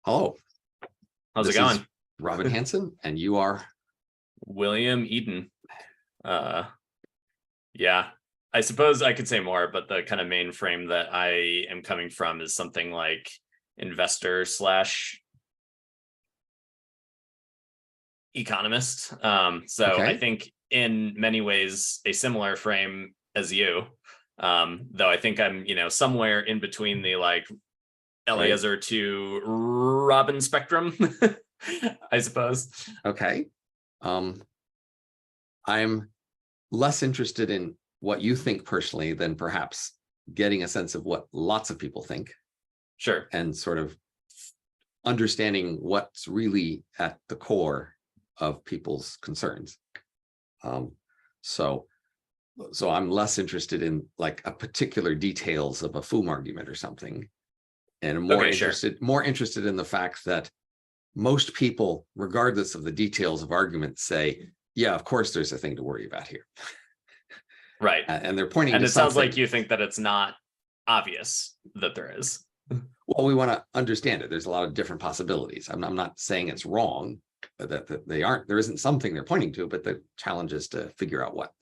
Hello, How's it this is going? Robin Hanson, and you are William Eden. Uh, yeah, I suppose I could say more, but the kind of main frame that I am coming from is something like investor slash economist. So I okay. think in many ways a similar frame as you. Though I think I'm, somewhere in between the like Right. Eliezer to Robin spectrum, I suppose. Okay. Um, I'm less interested in what you think personally than perhaps getting a sense of what lots of people think Sure. and sort of understanding what's really at the core of people's concerns. Um, so, so I'm less interested in like a particular details of a FOOM argument or something, and Okay, sure. more interested in the fact that most people, regardless of the details of arguments, say, yeah, of course, there's a thing to worry about here. Right. And they're pointing And to it sounds like something. you think that it's not obvious that there is. Well, we want to understand it. There's a lot of different possibilities. I'm not saying it's wrong, that they aren't, there isn't something they're pointing to, but the challenge is to figure out what.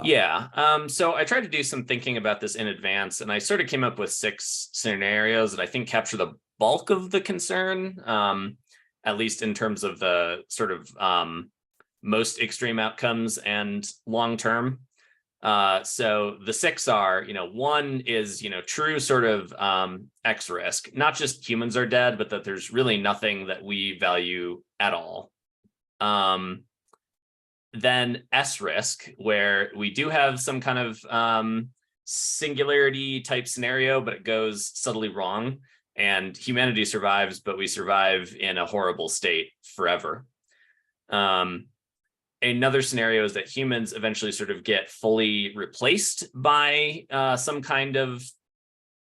Yeah. So I tried to do some thinking about this in advance, and I sort of came up with 6 scenarios that I think capture the bulk of the concern, at least in terms of the sort of most extreme outcomes and long term. So the 6 are, one is, true sort of X risk, not just humans are dead, but that there's really nothing that we value at all. Then S risk, where we do have some kind of singularity type scenario, but it goes subtly wrong and humanity survives, but we survive in a horrible state forever. Another scenario is that humans eventually sort of get fully replaced by some kind of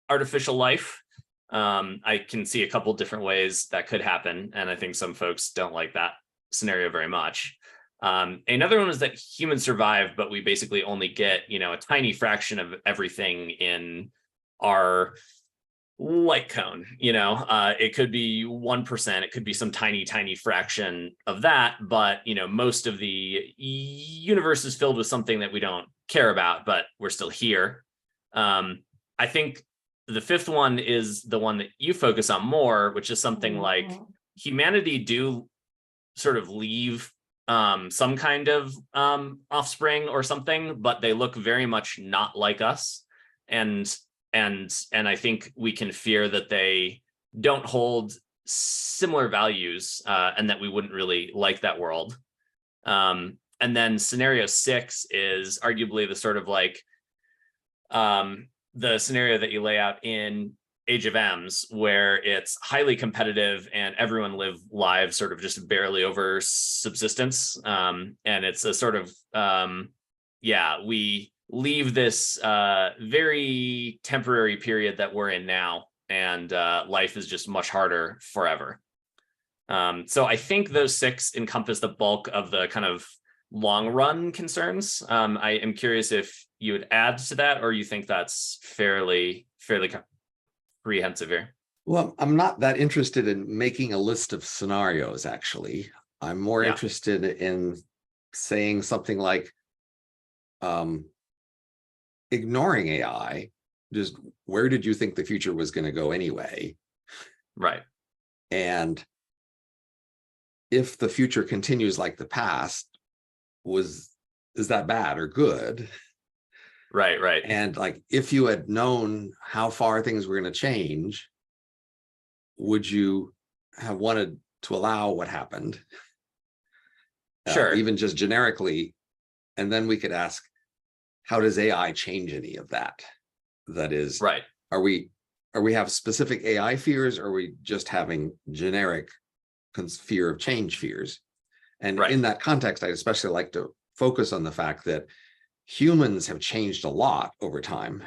artificial life. I can see a couple different ways that could happen, and I think some folks don't like that scenario very much. Another one is that humans survive, but we basically only get, a tiny fraction of everything in our light cone. It could be 1%, it could be some tiny fraction of that, but most of the universe is filled with something that we don't care about, but we're still here. I think the 5th one is the one that you focus on more, which is something like humanity do sort of leave some kind of offspring or something, but they look very much not like us, and I think we can fear that they don't hold similar values, and that we wouldn't really like that world. And then scenario 6 is arguably the sort of like the scenario that you lay out in Age of M's, where it's highly competitive and everyone live lives sort of just barely over subsistence. And it's a sort of, we leave this very temporary period that we're in now, and life is just much harder forever. So I think those 6 encompass the bulk of the kind of long run concerns. I am curious if you would add to that, or you think that's fairly comprehensive here. Well, I'm not that interested in making a list of scenarios, actually. I'm more Yeah, interested in saying something like ignoring AI, just where did you think the future was going to go anyway? right. And if the future continues like the past, is that bad or good? Right. And like, if you had known how far things were going to change, would you have wanted to allow what happened? Sure. Even just generically. And then we could ask, how does AI change any of that? That is, Right. are we have specific AI fears, or are we just having generic fear of change fears? And Right. in that context, I especially like to focus on the fact that humans have changed a lot over time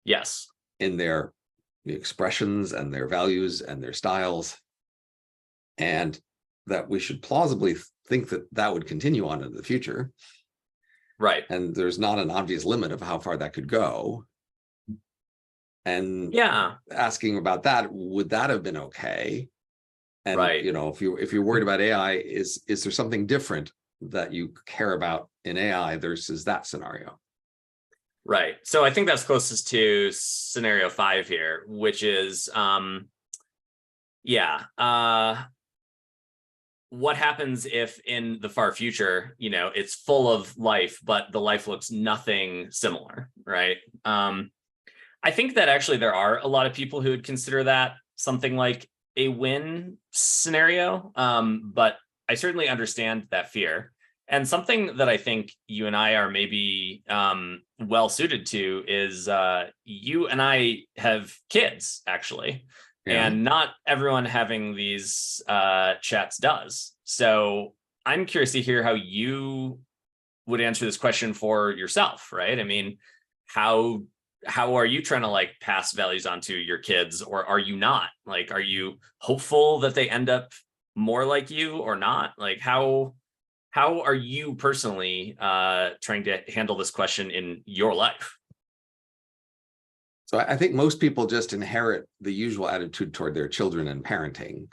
Yes. in their expressions and their values and their styles, and that we should plausibly think that that would continue on into the future. Right. And there's not an obvious limit of how far that could go. And Yeah, asking about that, would that have been okay? And right. if you're worried about AI, is there something different that you care about in AI versus that scenario? Right. So I think that's closest to scenario 5 here, which is yeah, what happens if in the far future, it's full of life, but the life looks nothing similar, right? I think that actually there are a lot of people who would consider that something like a win scenario. But I certainly understand that fear. And something that I think you and I are maybe well suited to is you and I have kids, actually. Yeah. And not everyone having these chats does. So I'm curious to hear how you would answer this question for yourself, right? I mean, how how are you trying to like pass values on to your kids, or are you not? Like, are you hopeful that they end up more like you or not? Like, how are you personally trying to handle this question in your life? So I think most people just inherit the usual attitude toward their children and parenting,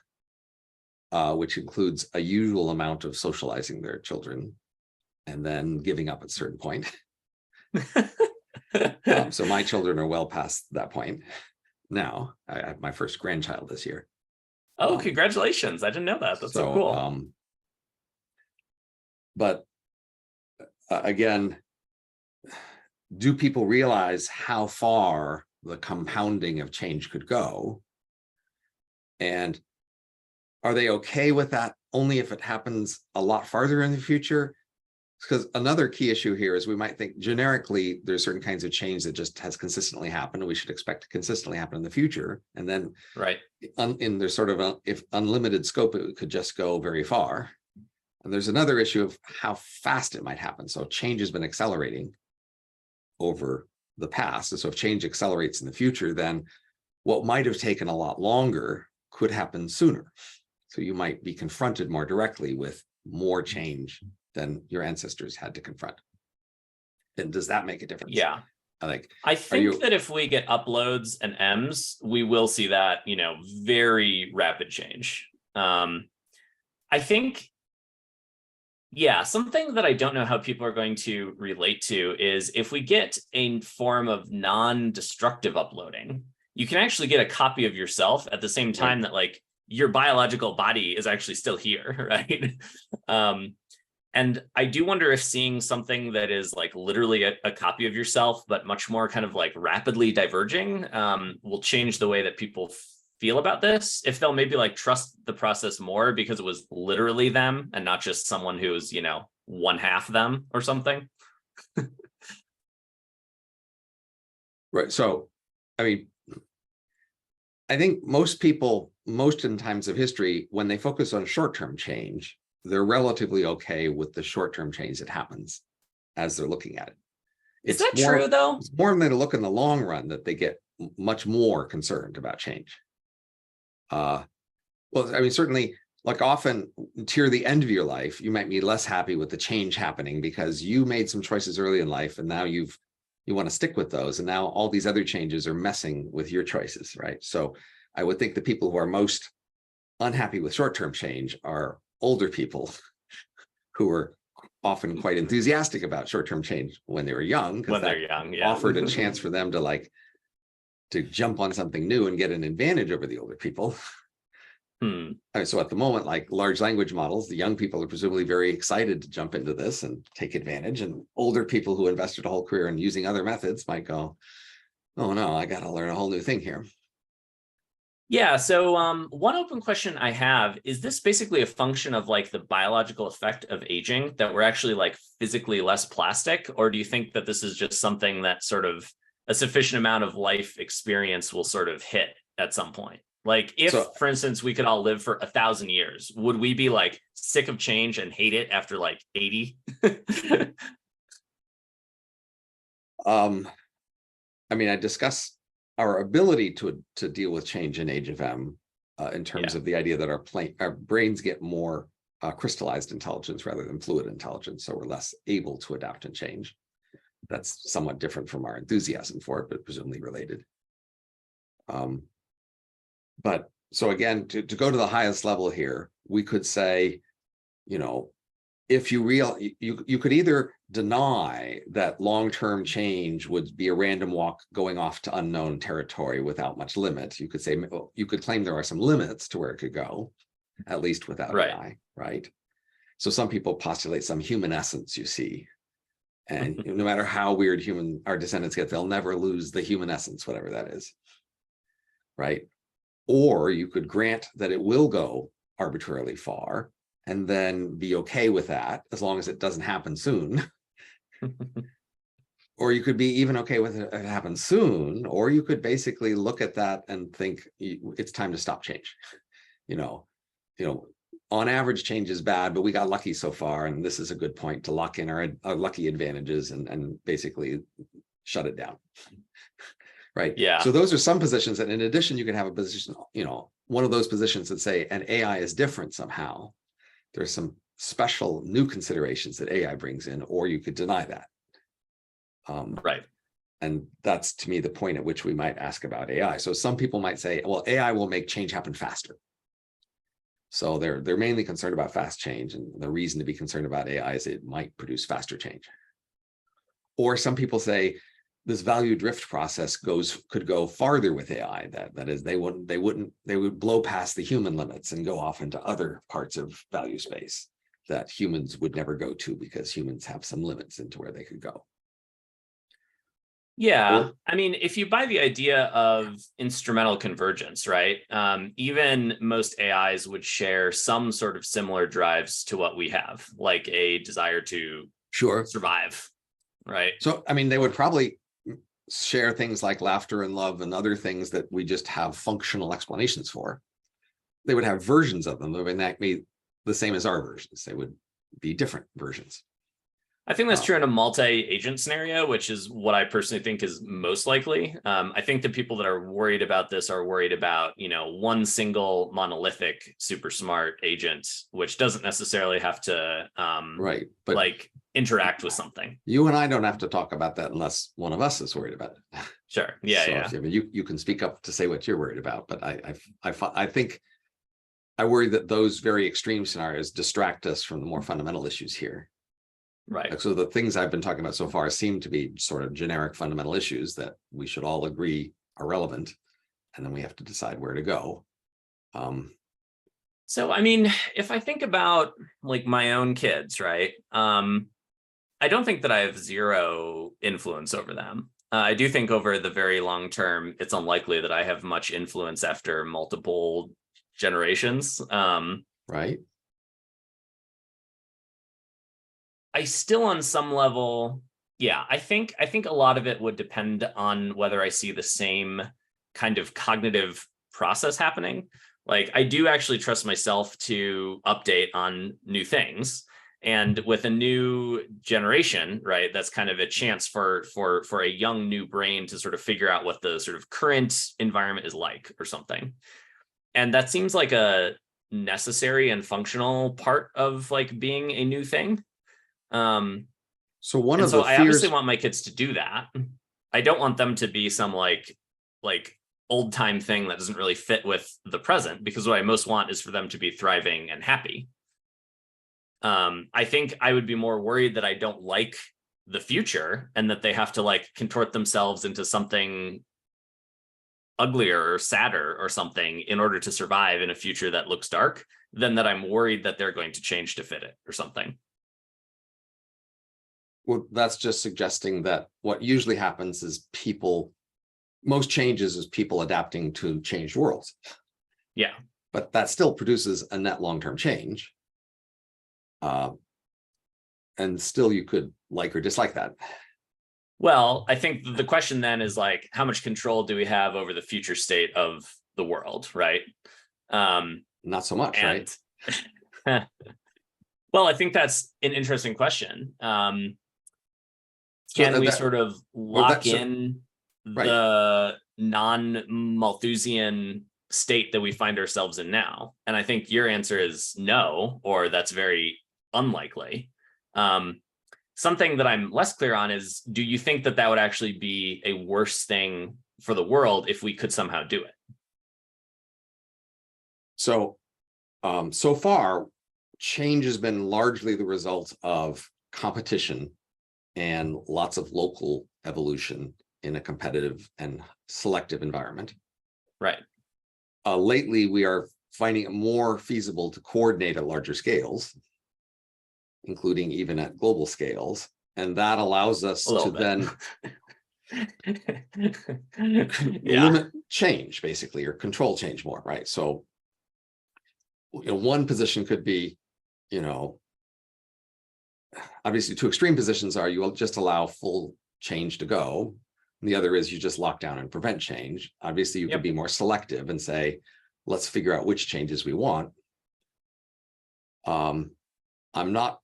which includes a usual amount of socializing their children and then giving up at a certain point. So my children are well past that point now. I have my first grandchild this year. Oh, congratulations. I didn't know that. That's so cool. But again, do people realize how far the compounding of change could go? And are they okay with that only if it happens a lot farther in the future? Because another key issue here is we might think generically there's certain kinds of change that just has consistently happened, and we should expect to consistently happen in the future. And then right in there's sort of if unlimited scope, it could just go very far. And there's another issue of how fast it might happen. So change has been accelerating over the past. And so if change accelerates in the future, then what might have taken a lot longer could happen sooner. So you might be confronted more directly with more change than your ancestors had to confront. And does that make a difference? Yeah. I think that if we get uploads and M's, we will see that, very rapid change. I think, yeah, something that I don't know how people are going to relate to is if we get a form of non-destructive uploading, you can actually get a copy of yourself at the same time that like your biological body is actually still here, right? And I do wonder if seeing something that is like literally a copy of yourself, but much more kind of like rapidly diverging, will change the way that people feel about this. If they'll maybe like trust the process more because it was literally them and not just someone who's, one half them or something. Right. So, I mean, I think most people, most in times of history, when they focus on short-term change, they're relatively okay with the short-term change that happens as they're looking at it. Is that true, though? It's more than they look in the long run that they get much more concerned about change. Well, I mean, certainly, like often near the end of your life, you might be less happy with the change happening because you made some choices early in life, and now you want to stick with those, and now all these other changes are messing with your choices, right? So I would think the people who are most unhappy with short-term change are older people who are often quite enthusiastic about short-term change when they were young, because they're young, yeah. offered a chance for them to jump on something new and get an advantage over the older people. So at the moment, like large language models, the young people are presumably very excited to jump into this and take advantage, and older people who invested a whole career in using other methods might go, oh no, I got to learn a whole new thing here. Yeah. So one open question I have, is this basically a function of like the biological effect of aging, that we're actually like physically less plastic? Or do you think that this is just something that sort of a sufficient amount of life experience will sort of hit at some point? Like if, for instance, we could all live for 1,000 years, would we be like sick of change and hate it after like 80? I mean, I discuss our ability to deal with change in age of M in terms of the idea that our brains get more crystallized intelligence rather than fluid intelligence, so we're less able to adapt and change. That's somewhat different from our enthusiasm for it, but presumably related. But so again, to go to the highest level here, we could say, if you could either deny that long-term change would be a random walk going off to unknown territory without much limit. You could say, you could claim there are some limits to where it could go, at least without AI, right? So some people postulate some human essence, you see, and no matter how weird our descendants get, they'll never lose the human essence, whatever that is, right? Or you could grant that it will go arbitrarily far and then be okay with that as long as it doesn't happen soon. Or you could be even okay with it happen soon, or you could basically look at that and think it's time to stop change. On average, change is bad, but we got lucky so far, and this is a good point to lock in our lucky advantages and basically shut it down. Right. Yeah. So those are some positions. And in addition, you can have a position, one of those positions that say an AI is different somehow. There's some special new considerations that AI brings in, or you could deny that. Right. And that's, to me, the point at which we might ask about AI. So some people might say, well, AI will make change happen faster. So they're mainly concerned about fast change. And the reason to be concerned about AI is it might produce faster change. Or some people say, this value drift process could go farther with AI. That is, they would blow past the human limits and go off into other parts of value space that humans would never go to, because humans have some limits into where they could go. Yeah, I mean, if you buy the idea of instrumental convergence, right? Even most AIs would share some sort of similar drives to what we have, like a desire to survive, right? So, I mean, they would probably share things like laughter and love and other things that we just have functional explanations for. They would have versions of them. I mean, that be the same as our versions. They would be different versions. I think that's true in a multi-agent scenario, which is what I personally think is most likely. I think the people that are worried about this are worried about, one single monolithic super smart agent, which doesn't necessarily have to but interact with something. You and I don't have to talk about that unless one of us is worried about it. Sure. Yeah. So you can speak up to say what you're worried about, but I think I worry that those very extreme scenarios distract us from the more fundamental issues here. Right. So the things I've been talking about so far seem to be sort of generic fundamental issues that we should all agree are relevant, and then we have to decide where to go. So, I mean, if I think about like my own kids, right? I don't think that I have zero influence over them. I do think over the very long term, it's unlikely that I have much influence after multiple generations. Right. I still, on some level, I think a lot of it would depend on whether I see the same kind of cognitive process happening. Like, I do actually trust myself to update on new things. And with a new generation, right, that's kind of a chance for a young new brain to sort of figure out what the sort of current environment is like or something. And that seems like a necessary and functional part of like being a new thing. So I obviously want my kids to do that. I don't want them to be some like old time thing that doesn't really fit with the present, because what I most want is for them to be thriving and happy. I think I would be more worried that I don't like the future and that they have to like contort themselves into something uglier or sadder or something in order to survive in a future that looks dark, than that I'm worried that they're going to change to fit it or something. Well, that's just suggesting that what usually happens is most changes is people adapting to changed worlds. Yeah. But that still produces a net long-term change. And still you could like or dislike that. Well, I think the question then is like, how much control do we have over the future state of the world, right? Not so much, right? Well, I think that's an interesting question. Can we sort of lock in the non-Malthusian state that we find ourselves in now? And I think your answer is no, or that's very unlikely. Something that I'm less clear on is, do you think that that would actually be a worse thing for the world if we could somehow do it? So, so far, change has been largely the result of competition and lots of local evolution in a competitive and selective environment. Right. Lately, we are finding it more feasible to coordinate at larger scales, including even at global scales. And that allows us A little to bit. then Yeah. limit change, basically, or control change more, right? So, one position could be, obviously two extreme positions are you will just allow full change to go. And the other is you just lock down and prevent change. Obviously, you could be more selective and say, let's figure out which changes we want. I'm not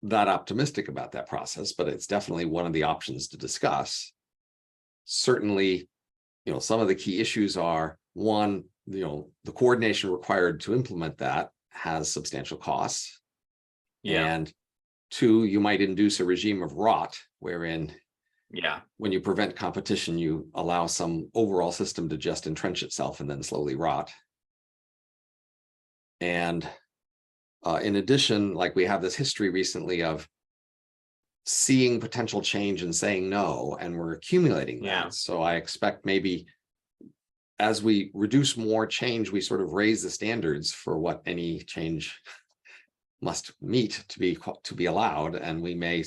that optimistic about that process, but it's definitely one of the options to discuss. Certainly, some of the key issues are, one, the coordination required to implement that has substantial costs. Yeah. And two, you might induce a regime of rot wherein when you prevent competition, you allow some overall system to just entrench itself and then slowly rot. And in addition, like we have this history recently of seeing potential change and saying no, and we're accumulating that. So I expect maybe as we reduce more change, we sort of raise the standards for what any change must meet to be allowed, and we may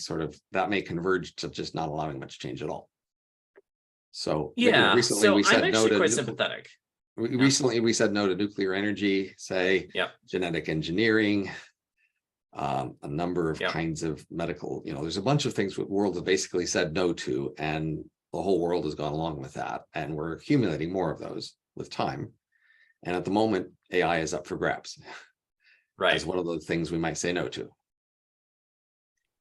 that may converge to just not allowing much change at all. So recently we said no to quite sympathetic. Recently we said no to nuclear energy, say genetic engineering, a number of kinds of medical, there's a bunch of things the world has basically said no to, and the whole world has gone along with that, and we're accumulating more of those with time. And at the moment, AI is up for grabs. Right. As one of the things we might say no to.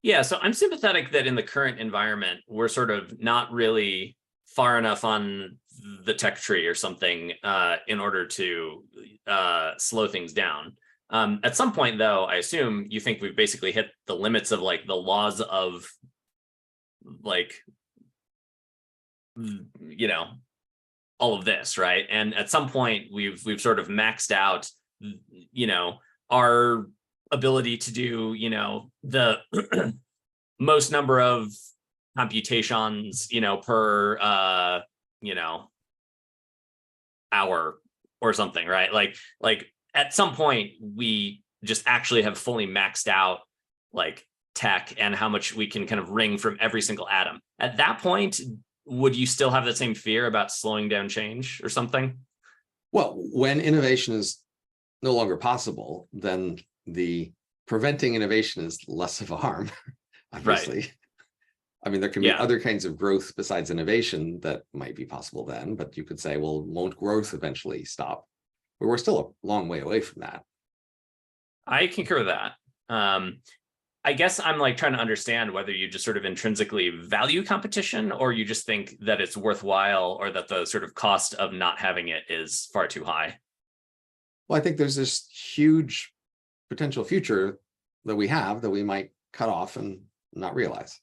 Yeah, so I'm sympathetic that in the current environment, we're sort of not really far enough on the tech tree or something in order to slow things down. At some point, though, I assume you think we've basically hit the limits of like the laws of like, all of this, right? And at some point, we've sort of maxed out, our ability to do, the most number of computations, per, hour or something, right? Like at some point we just actually have fully maxed out like tech and how much we can kind of wring from every single atom. At that point, would you still have the same fear about slowing down change or something? Well, when innovation is no longer possible, then the preventing innovation is less of a harm, obviously. Right. I mean, there can be other kinds of growth besides innovation that might be possible then, but you could say, well, won't growth eventually stop? But we're still a long way away from that. I concur with that. I guess I'm like trying to understand whether you just sort of intrinsically value competition, or you just think that it's worthwhile, or that the sort of cost of not having it is far too high. Well, I think there's this huge potential future that we have that we might cut off and not realize.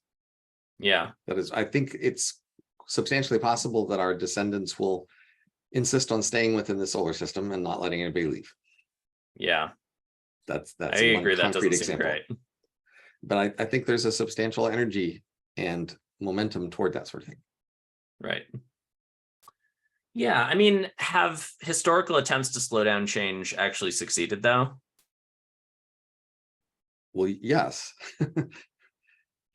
Yeah. That is, I think it's substantially possible that our descendants will insist on staying within the solar system and not letting anybody leave. Yeah. That's I agree. That doesn't seem great. But I think there's a substantial energy and momentum toward that sort of thing. Right. Yeah. I mean, have historical attempts to slow down change actually succeeded, though? Well, yes.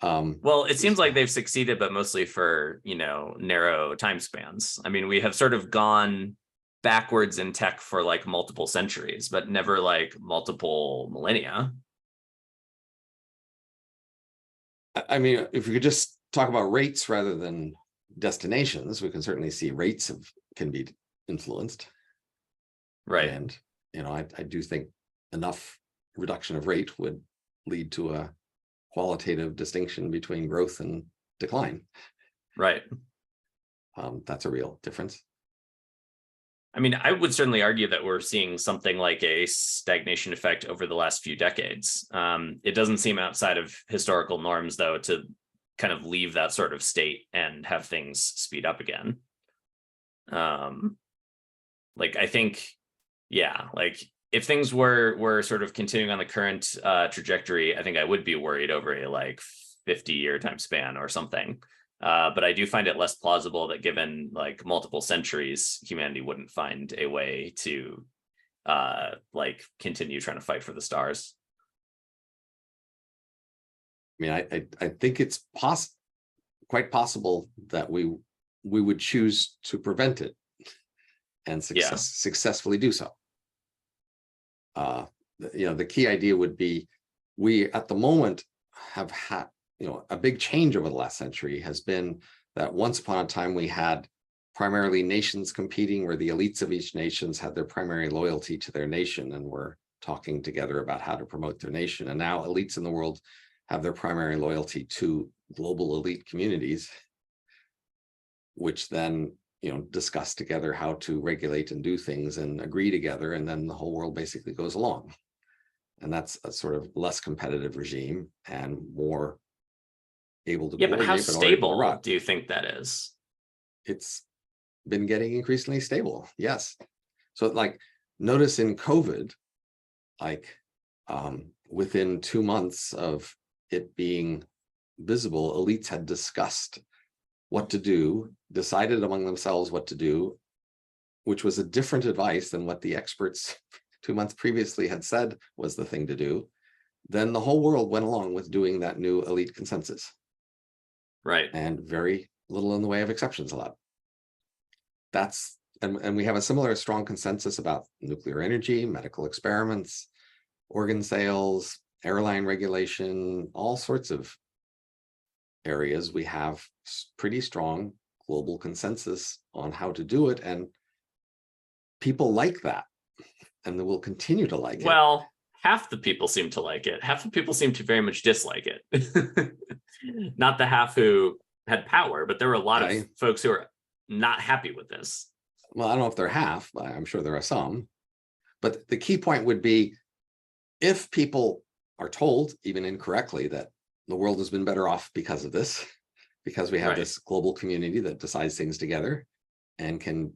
Well, it seems like they've succeeded, but mostly for, narrow time spans. I mean, we have sort of gone backwards in tech for like multiple centuries, but never like multiple millennia. I mean, if we could just talk about rates rather than destinations, we can certainly see rates can be influenced. Right. And, I do think enough reduction of rate would lead to a qualitative distinction between growth and decline. Right. That's a real difference. I mean, I would certainly argue that we're seeing something like a stagnation effect over the last few decades. It doesn't seem outside of historical norms, though, to kind of leave that sort of state and have things speed up again. Like I think, yeah, like if things were sort of continuing on the current trajectory, I think I would be worried over a like 50-year time span or something. But I do find it less plausible that given like multiple centuries, humanity wouldn't find a way to like continue trying to fight for the stars. I mean, I think it's quite possible that we would choose to prevent it and Yeah. successfully do so. The key idea would be, we at the moment have had, a big change over the last century has been that once upon a time we had primarily nations competing, where the elites of each nations had their primary loyalty to their nation and were talking together about how to promote their nation. And now elites in the world have their primary loyalty to global elite communities, which then discuss together how to regulate and do things and agree together, and then the whole world basically goes along. And that's a sort of less competitive regime and more able to Yeah, but how coordinate, but able to stable rot. do you think that is? It's been getting increasingly stable. Yes. So like, notice in COVID, like within 2 months of it being visible, elites had discussed what to do, decided among themselves what to do, which was a different advice than what the experts 2 months previously had said was the thing to do. Then the whole world went along with doing that new elite consensus. Right. And very little in the way of exceptions allowed. And we have a similar strong consensus about nuclear energy, medical experiments, organ sales, airline regulation, all sorts of areas. We have pretty strong global consensus on how to do it, and people like that, and they will continue to like it. Well, half the people seem to like it. Half the people seem to very much dislike it. Not the half who had power, but there were a lot of folks who are not happy with this. Well, I don't know if they're half, but I'm sure there are some. But the key point would be, if people are told, even incorrectly, that the world has been better off because of this, because we have this global community that decides things together and can,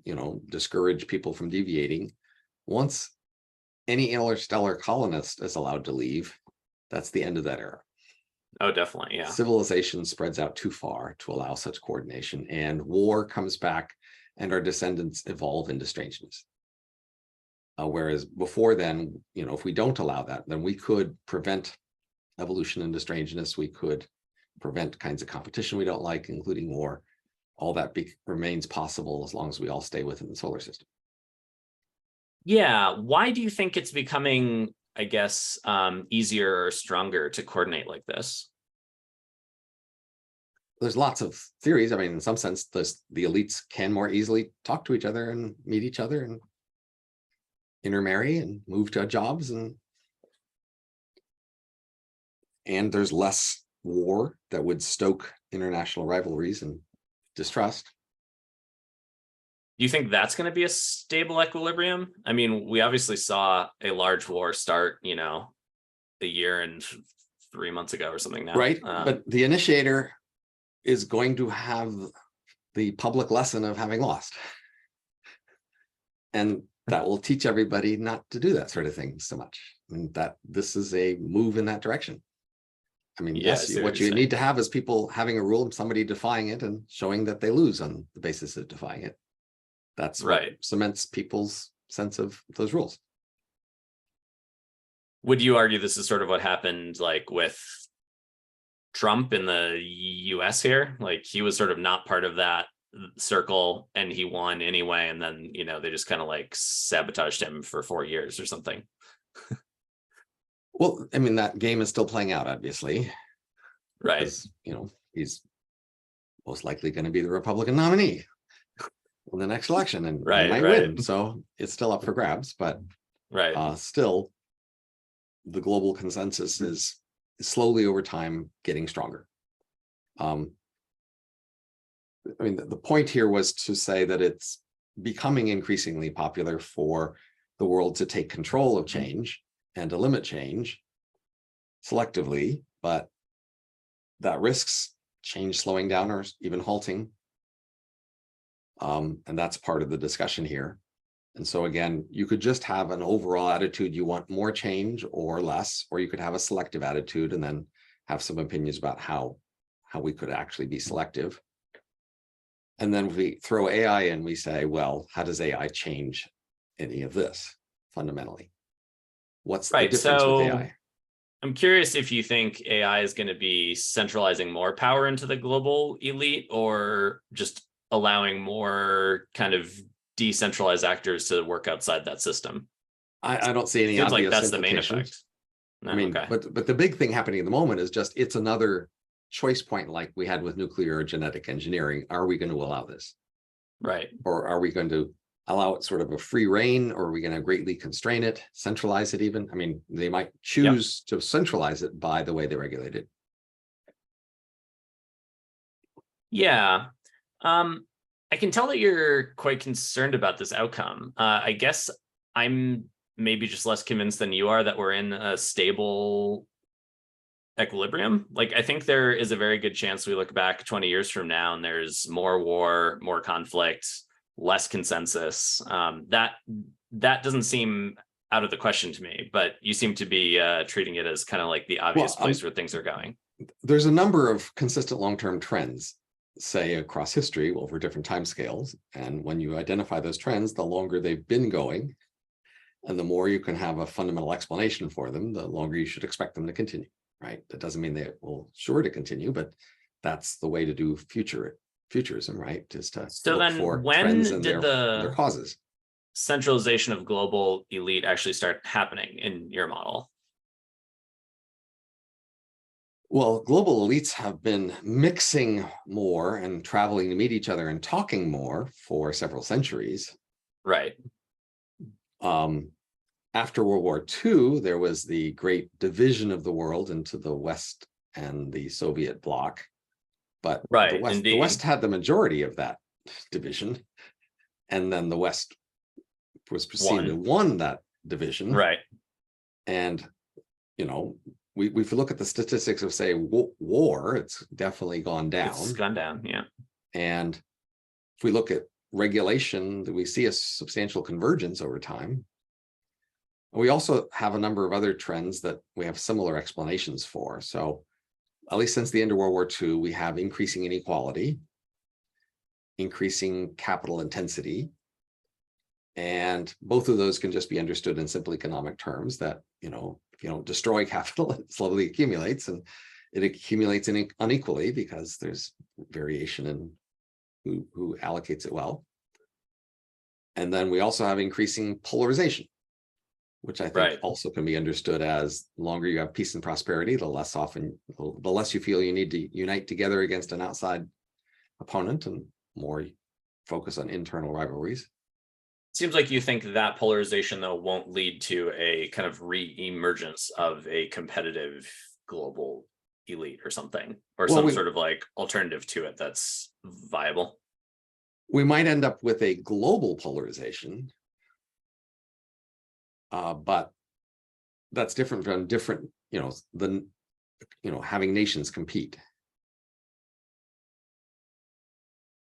discourage people from deviating. Once any interstellar colonist is allowed to leave, that's the end of that era. Oh, definitely. Yeah. Civilization spreads out too far to allow such coordination, and war comes back and our descendants evolve into strangeness. Whereas before then, if we don't allow that, then we could prevent evolution into strangeness. We could prevent kinds of competition we don't like, including war. All that remains possible as long as we all stay within the solar system. Yeah. Why do you think it's becoming, I guess, easier or stronger to coordinate like this? There's lots of theories. I mean, in some sense, the elites can more easily talk to each other and meet each other and intermarry and move to jobs, and there's less war that would stoke international rivalries and distrust. Do you think that's going to be a stable equilibrium? I mean, we obviously saw a large war start, a year and 3 months ago or something now. Right. But the initiator is going to have the public lesson of having lost. And that will teach everybody not to do that sort of thing so much. I mean, that this is a move in that direction. I mean, yes, what you need to have is people having a rule and somebody defying it and showing that they lose on the basis of defying it. That's what cements people's sense of those rules. Would you argue this is sort of what happened like with Trump in the US here? Like he was sort of not part of that circle and he won anyway. And then, they just kind of like sabotaged him for 4 years or something. Well, I mean, that game is still playing out, obviously. Right. Because, he's most likely going to be the Republican nominee in the next election, and he might win. So it's still up for grabs, but still the global consensus is slowly over time getting stronger. I mean, the point here was to say that it's becoming increasingly popular for the world to take control of change and to limit change selectively, but that risks change slowing down or even halting. And that's part of the discussion here. And so again, you could just have an overall attitude, you want more change or less, or you could have a selective attitude and then have some opinions about how we could actually be selective. And then we throw AI in, we say, well, how does AI change any of this fundamentally? What's the Right. difference with So AI? I'm curious if you think AI is going to be centralizing more power into the global elite or just allowing more kind of decentralized actors to work outside that system. I don't see any Seems like obvious that's the main implications. effect. No, I mean, okay. but the big thing happening at the moment is just it's another choice point like we had with nuclear or genetic engineering. Are we going to allow this? Right. Or are we going to allow it sort of a free reign, or are we going to greatly constrain it, centralize it even? I mean, they might choose to centralize it by the way they regulate it. Yeah. I can tell that you're quite concerned about this outcome. I guess I'm maybe just less convinced than you are that we're in a stable equilibrium. Like, I think there is a very good chance we look back 20 years from now and there's more war, more conflict, less consensus. That doesn't seem out of the question to me, but you seem to be treating it as kind of like the obvious place where things are going. There's a number of consistent long-term trends, say across history over different timescales. And when you identify those trends, the longer they've been going, and the more you can have a fundamental explanation for them, the longer you should expect them to continue, right? That doesn't mean they will sure to continue, but that's the way to do futurism, right? Is to So look then for when trends and did their the causes. centralization of global elite actually start happening in your model? Well, global elites have been mixing more and traveling to meet each other and talking more for several centuries. Right. After World War II, there was the great division of the world into the West and the Soviet bloc. But Right. the West had the majority of that division. And then the West was perceived to won that division. Right. And, you know, if you look at the statistics of, say, war, it's definitely gone down. It's gone down, yeah. And if we look at regulation, we see a substantial convergence over time. We also have a number of other trends that we have similar explanations for. So at least since the end of World War II, we have increasing inequality, increasing capital intensity. And both of those can just be understood in simple economic terms that, you know, if you don't destroy capital, it slowly accumulates, and it accumulates unequally because there's variation in who allocates it well. And then we also have increasing polarization, which I think also can be understood as the longer you have peace and prosperity, the less you feel you need to unite together against an outside opponent, and more focus on internal rivalries. Seems like you think that polarization, though, won't lead to a kind of re-emergence of a competitive global elite or something, or some sort of like alternative to it that's viable. We might end up with a global polarization, but that's different from having nations compete.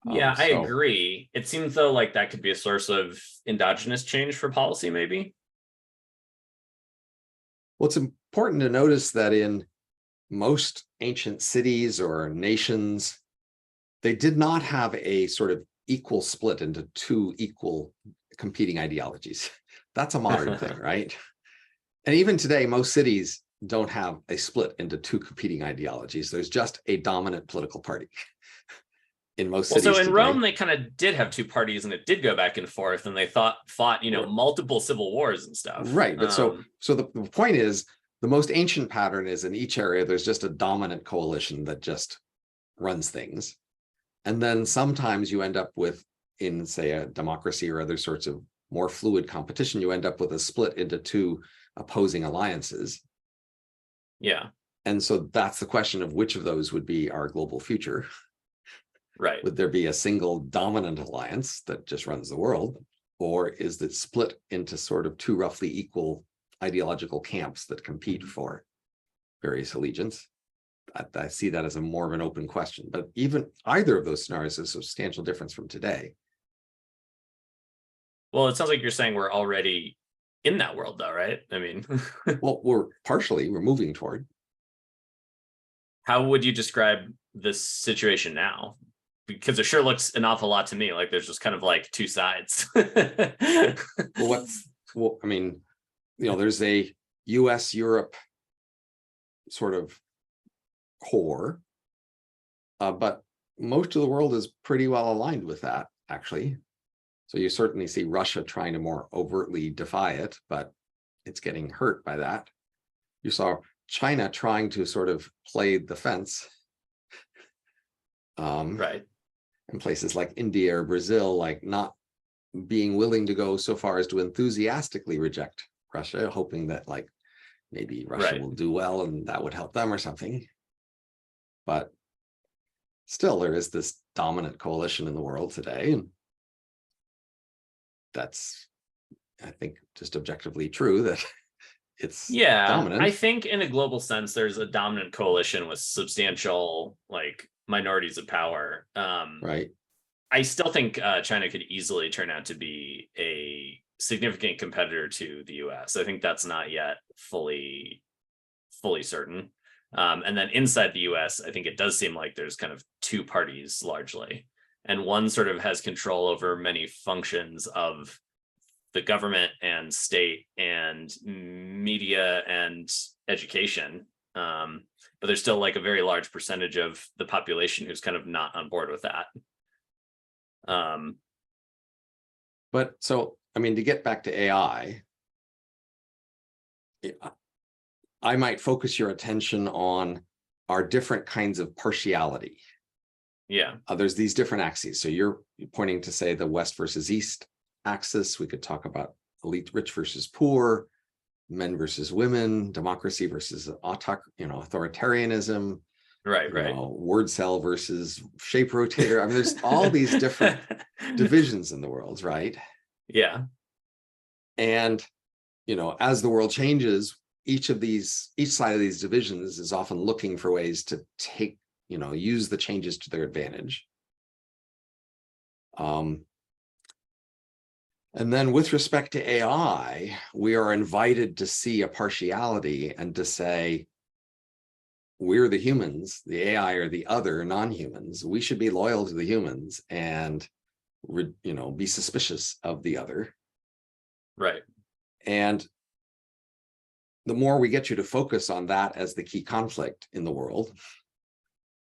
Yeah, I agree. It seems though like that could be a source of endogenous change for policy, maybe. Well, it's important to notice that in most ancient cities or nations, they did not have a sort of equal split into two equal competing ideologies. That's a modern thing, right? And even today, most cities don't have a split into two competing ideologies. There's just a dominant political party. In most cities. So in Rome, they kind of did have two parties, and it did go back and forth, and they fought, multiple civil wars and stuff. Right, but so the point is, the most ancient pattern is in each area, there's just a dominant coalition that just runs things. And then sometimes you end up with, in say a democracy or other sorts of more fluid competition, you end up with a split into two opposing alliances. Yeah. And so that's the question of which of those would be our global future. Right. Would there be a single dominant alliance that just runs the world? Or is it split into sort of two roughly equal ideological camps that compete for various allegiance? I see that as more of an open question. But even either of those scenarios is a substantial difference from today. Well, it sounds like you're saying we're already in that world, though, right? I mean, Well, we're moving toward. how would you describe this situation now? Because it sure looks an awful lot to me like there's just kind of like two sides. Well, I mean, there's a US Europe sort of core, but most of the world is pretty well aligned with that, actually. So you certainly see Russia trying to more overtly defy it, but it's getting hurt by that. You saw China trying to sort of play the fence. Right. In places like India or Brazil, like not being willing to go so far as to enthusiastically reject Russia, hoping that like maybe Russia will do well and that would help them or something. But still, there is this dominant coalition in the world today. And that's, I think, just objectively true that it's dominant. I think in a global sense, there's a dominant coalition with substantial like minorities of power. Right. I still think China could easily turn out to be a significant competitor to the US. I think that's not yet fully certain. And then inside the US, I think it does seem like there's kind of two parties largely. And one sort of has control over many functions of the government and state and media and education. But there's still like a very large percentage of the population who's kind of not on board with that. But so, I mean, to get back to AI, I might focus your attention on our different kinds of partiality. Yeah. There's these different axes. So you're pointing to, say, the West versus East axis. We could talk about elite rich versus poor, men versus women, democracy versus authoritarianism. Right. Word cell versus shape rotator. I mean, there's all these different divisions in the world, right? Yeah. And, as the world changes, each side of these divisions is often looking for ways to use the changes to their advantage. And then with respect to AI, we are invited to see a partiality and to say, we're the humans, the AI are the other non-humans. We should be loyal to the humans and, be suspicious of the other. Right. And the more we get you to focus on that as the key conflict in the world,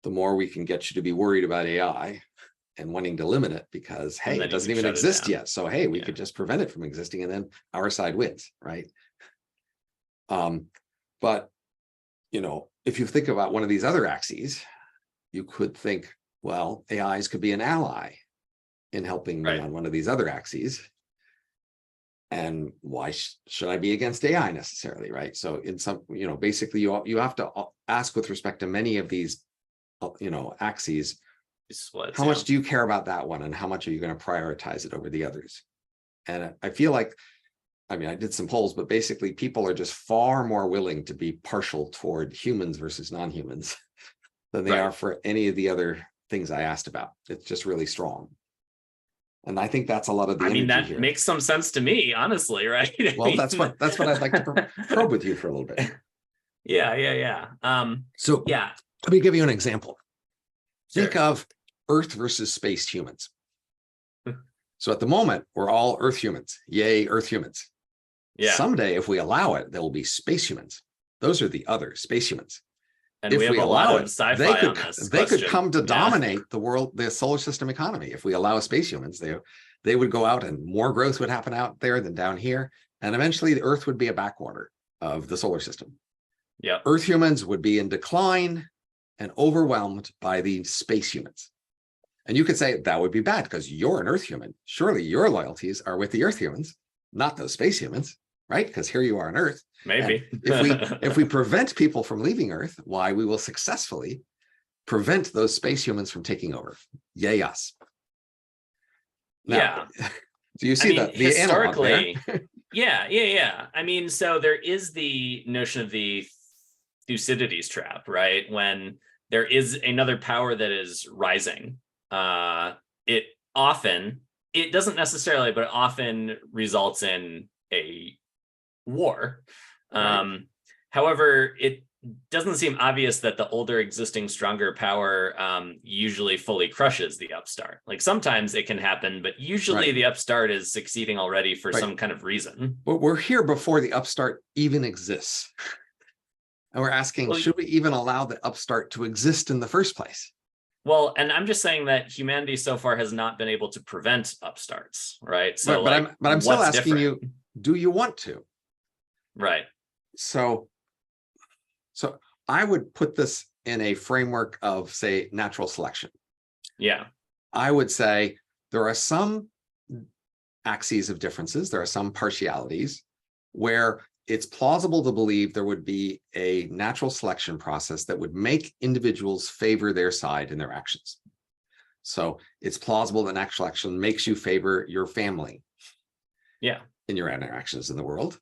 the more we can get you to be worried about AI and wanting to limit it because, hey, it doesn't even exist yet. So, hey, we could just prevent it from existing and then our side wins, right? But, if you think about one of these other axes, you could think, well, AIs could be an ally in helping me on one of these other axes. And why should I be against AI necessarily, right? So in some, basically you have to ask with respect to many of these, axes, how much do you care about that one and how much are you going to prioritize it over the others? And I feel like, I did some polls, but basically people are just far more willing to be partial toward humans versus non-humans than they are for any of the other things I asked about. It's just really strong. And I think that's a lot of the energy that here. Makes some sense to me, honestly, right? Well, that's what I'd like to probe with you for a little bit. Yeah. So let me give you an example. Sure. Think of Earth versus space humans. So at the moment, we're all Earth humans. Yay, Earth humans. Yeah. Someday, if we allow it, there will be space humans. Those are the other space humans. And if we allow it, they could come to dominate the world, the solar system economy. If we allow space humans, they would go out and more growth would happen out there than down here. And eventually the Earth would be a backwater of the solar system. Yeah. Earth humans would be in decline and overwhelmed by the space humans. And you could say that would be bad because you're an Earth human. Surely your loyalties are with the Earth humans, not those space humans, right? Because here you are on Earth. Maybe. if we prevent people from leaving Earth, why we will successfully prevent those space humans from taking over. Yay us. Now, do you see the historically? Yeah. So there is the notion of the Thucydides trap, right? When there is another power that is rising, it often it doesn't necessarily, but it often results in a war. Right. However, it doesn't seem obvious that the older, existing, stronger power usually fully crushes the upstart. Like sometimes it can happen, but usually Right. the upstart is succeeding already for Right. some kind of reason. But we're here before the upstart even exists. And we're asking, Well, should we even allow the upstart to exist in the first place? well, and I'm just saying that humanity so far has not been able to prevent upstarts, right? So, like, But I'm still what's asking different? you, do you want to? Right. So I would put this in a framework of, say, natural selection. Yeah. I would say there are some axes of differences, there are some partialities where it's plausible to believe there would be a natural selection process that would make individuals favor their side in their actions. So it's plausible that natural selection makes you favor your family. Yeah. In your interactions in the world.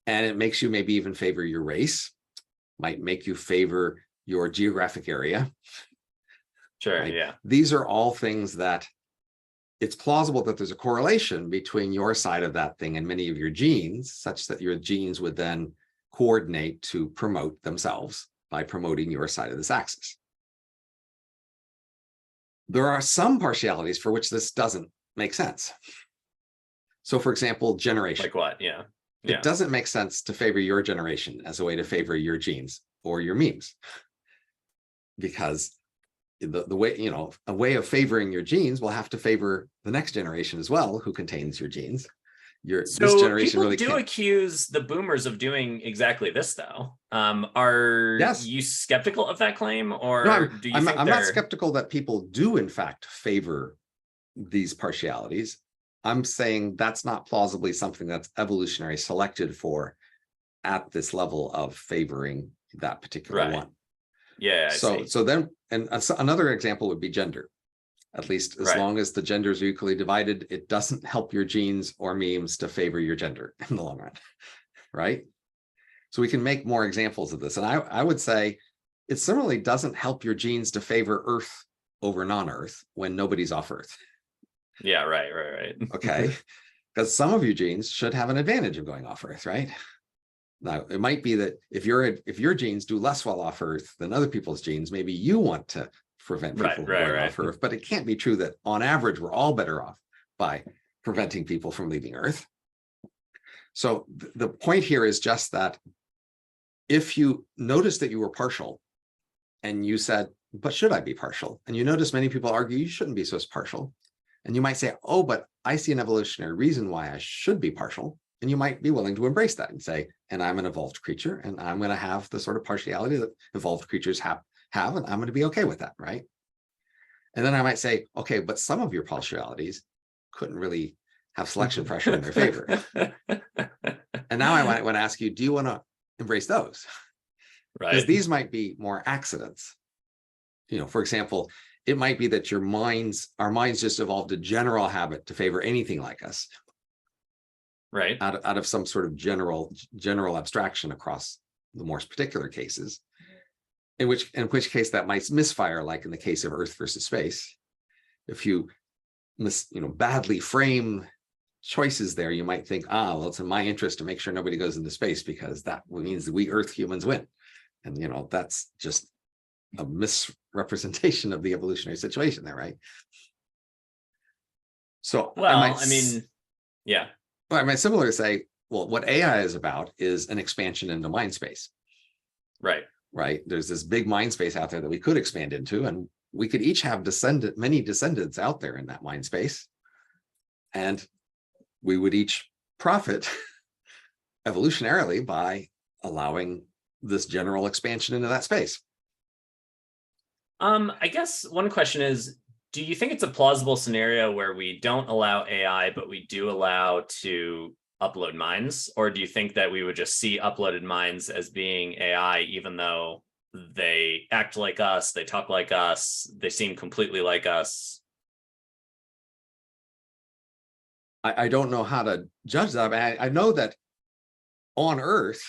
And it makes you maybe even favor your race, might make you favor your geographic area. Sure. Right? Yeah. These are all things that it's plausible that there's a correlation between your side of that thing and many of your genes, such that your genes would then coordinate to promote themselves by promoting your side of this axis. There are some partialities for which this doesn't make sense. So, for example, generation. Like what? Yeah. It doesn't make sense to favor your generation as a way to favor your genes or your memes, because the way, you know, a way of favoring your genes will have to favor the next generation as well, who contains your genes. This generation people really do can't. accuse the boomers of doing exactly this, though. Are Yes. you skeptical of that claim, or No, do you think I'm not skeptical that people do in fact favor these partialities. I'm saying that's not plausibly something that's evolutionary selected for at this level of favoring that particular Right. one. Yeah. So then, and another example would be gender. At least as Right. long as the genders are equally divided, it doesn't help your genes or memes to favor your gender in the long run, right? So we can make more examples of this. And I would say it similarly doesn't help your genes to favor Earth over non-Earth when nobody's off Earth. Yeah, right. Okay, because some of your genes should have an advantage of going off Earth, right? Now, it might be that if your genes do less well off Earth than other people's genes, maybe you want to prevent people from going off Earth, but it can't be true that on average, we're all better off by preventing people from leaving Earth. So the point here is just that if you notice that you were partial and you said, but should I be partial? And you notice many people argue you shouldn't be so partial. And you might say, oh, but I see an evolutionary reason why I should be partial. And you might be willing to embrace that and say, and I'm an evolved creature, and I'm going to have the sort of partiality that evolved creatures have, and I'm going to be okay with that, right? And then I might say, okay, but some of your partialities couldn't really have selection pressure in their favor. And now I might want to ask you, do you want to embrace those? Right. Because these might be more accidents. You know, for example, it might be that our minds just evolved a general habit to favor anything like us. Right. Out of some sort of general abstraction across the more particular cases, in which case that might misfire, like in the case of Earth versus space. If you badly frame choices there, you might think, well, it's in my interest to make sure nobody goes into space because that means that we Earth humans win. And, that's just a misrepresentation of the evolutionary situation there, right? So, well, yeah. Well, I might similarly say, well, what AI is about is an expansion into mind space. Right. Right. There's this big mind space out there that we could expand into, and we could each have many descendants out there in that mind space. And we would each profit evolutionarily by allowing this general expansion into that space. I guess one question is, do you think it's a plausible scenario where we don't allow AI, but we do allow to upload minds? Or do you think that we would just see uploaded minds as being AI, even though they act like us, they talk like us, they seem completely like us? I don't know how to judge that. I know that on Earth,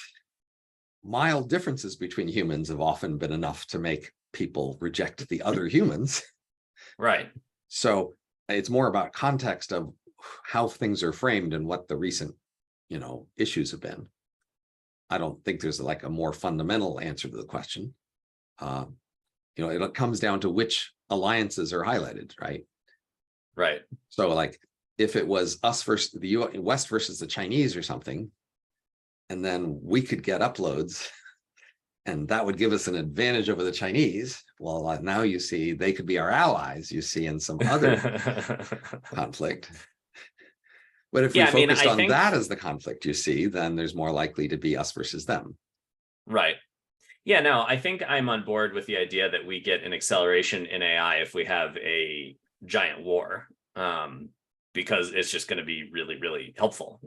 mild differences between humans have often been enough to make people reject the other humans. Right. So, it's more about context of how things are framed and what the recent, issues have been. I don't think there's like a more fundamental answer to the question. It comes down to which alliances are highlighted, right? Right. So like if it was us versus the West versus the Chinese or something, and then we could get uploads and that would give us an advantage over the Chinese. Well, now you see they could be our allies, you see, in some other conflict. But if we focused on that as the conflict, you see, then there's more likely to be us versus them. Right. Yeah, no, I think I'm on board with the idea that we get an acceleration in AI if we have a giant war, because it's just going to be really, really helpful.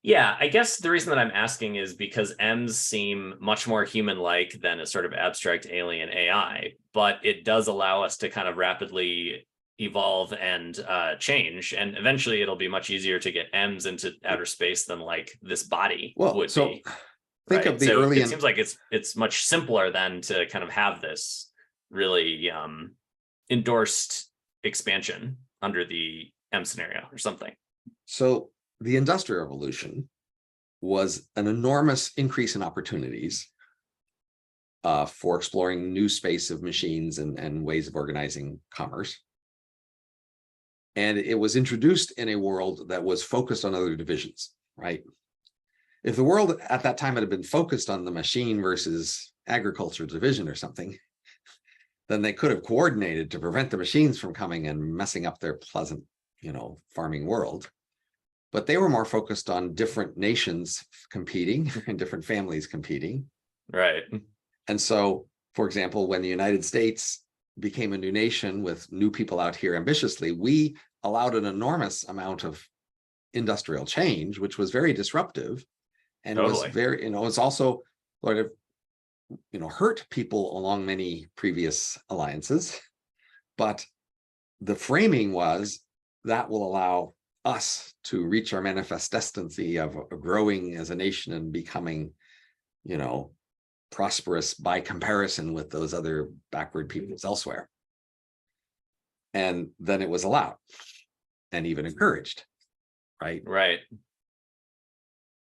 Yeah, I guess the reason that I'm asking is because M's seem much more human-like than a sort of abstract alien AI, but it does allow us to kind of rapidly evolve and change, and eventually it'll be much easier to get M's into outer space than like this body would be. Think of the early. It seems like it's much simpler than to kind of have this really endorsed expansion under the M scenario or something. So the Industrial Revolution was an enormous increase in opportunities for exploring new space of machines and ways of organizing commerce. And it was introduced in a world that was focused on other divisions, right? If the world at that time had been focused on the machine versus agriculture division or something, then they could have coordinated to prevent the machines from coming and messing up their pleasant, farming world. But they were more focused on different nations competing and different families competing. Right. And so, for example, when the United States became a new nation with new people out here ambitiously, we allowed an enormous amount of industrial change, which was very disruptive and was very, it's also sort of, hurt people along many previous alliances. But the framing was that will allow us to reach our manifest destiny of growing as a nation and becoming, prosperous by comparison with those other backward peoples elsewhere. And then it was allowed and even encouraged, right? Right.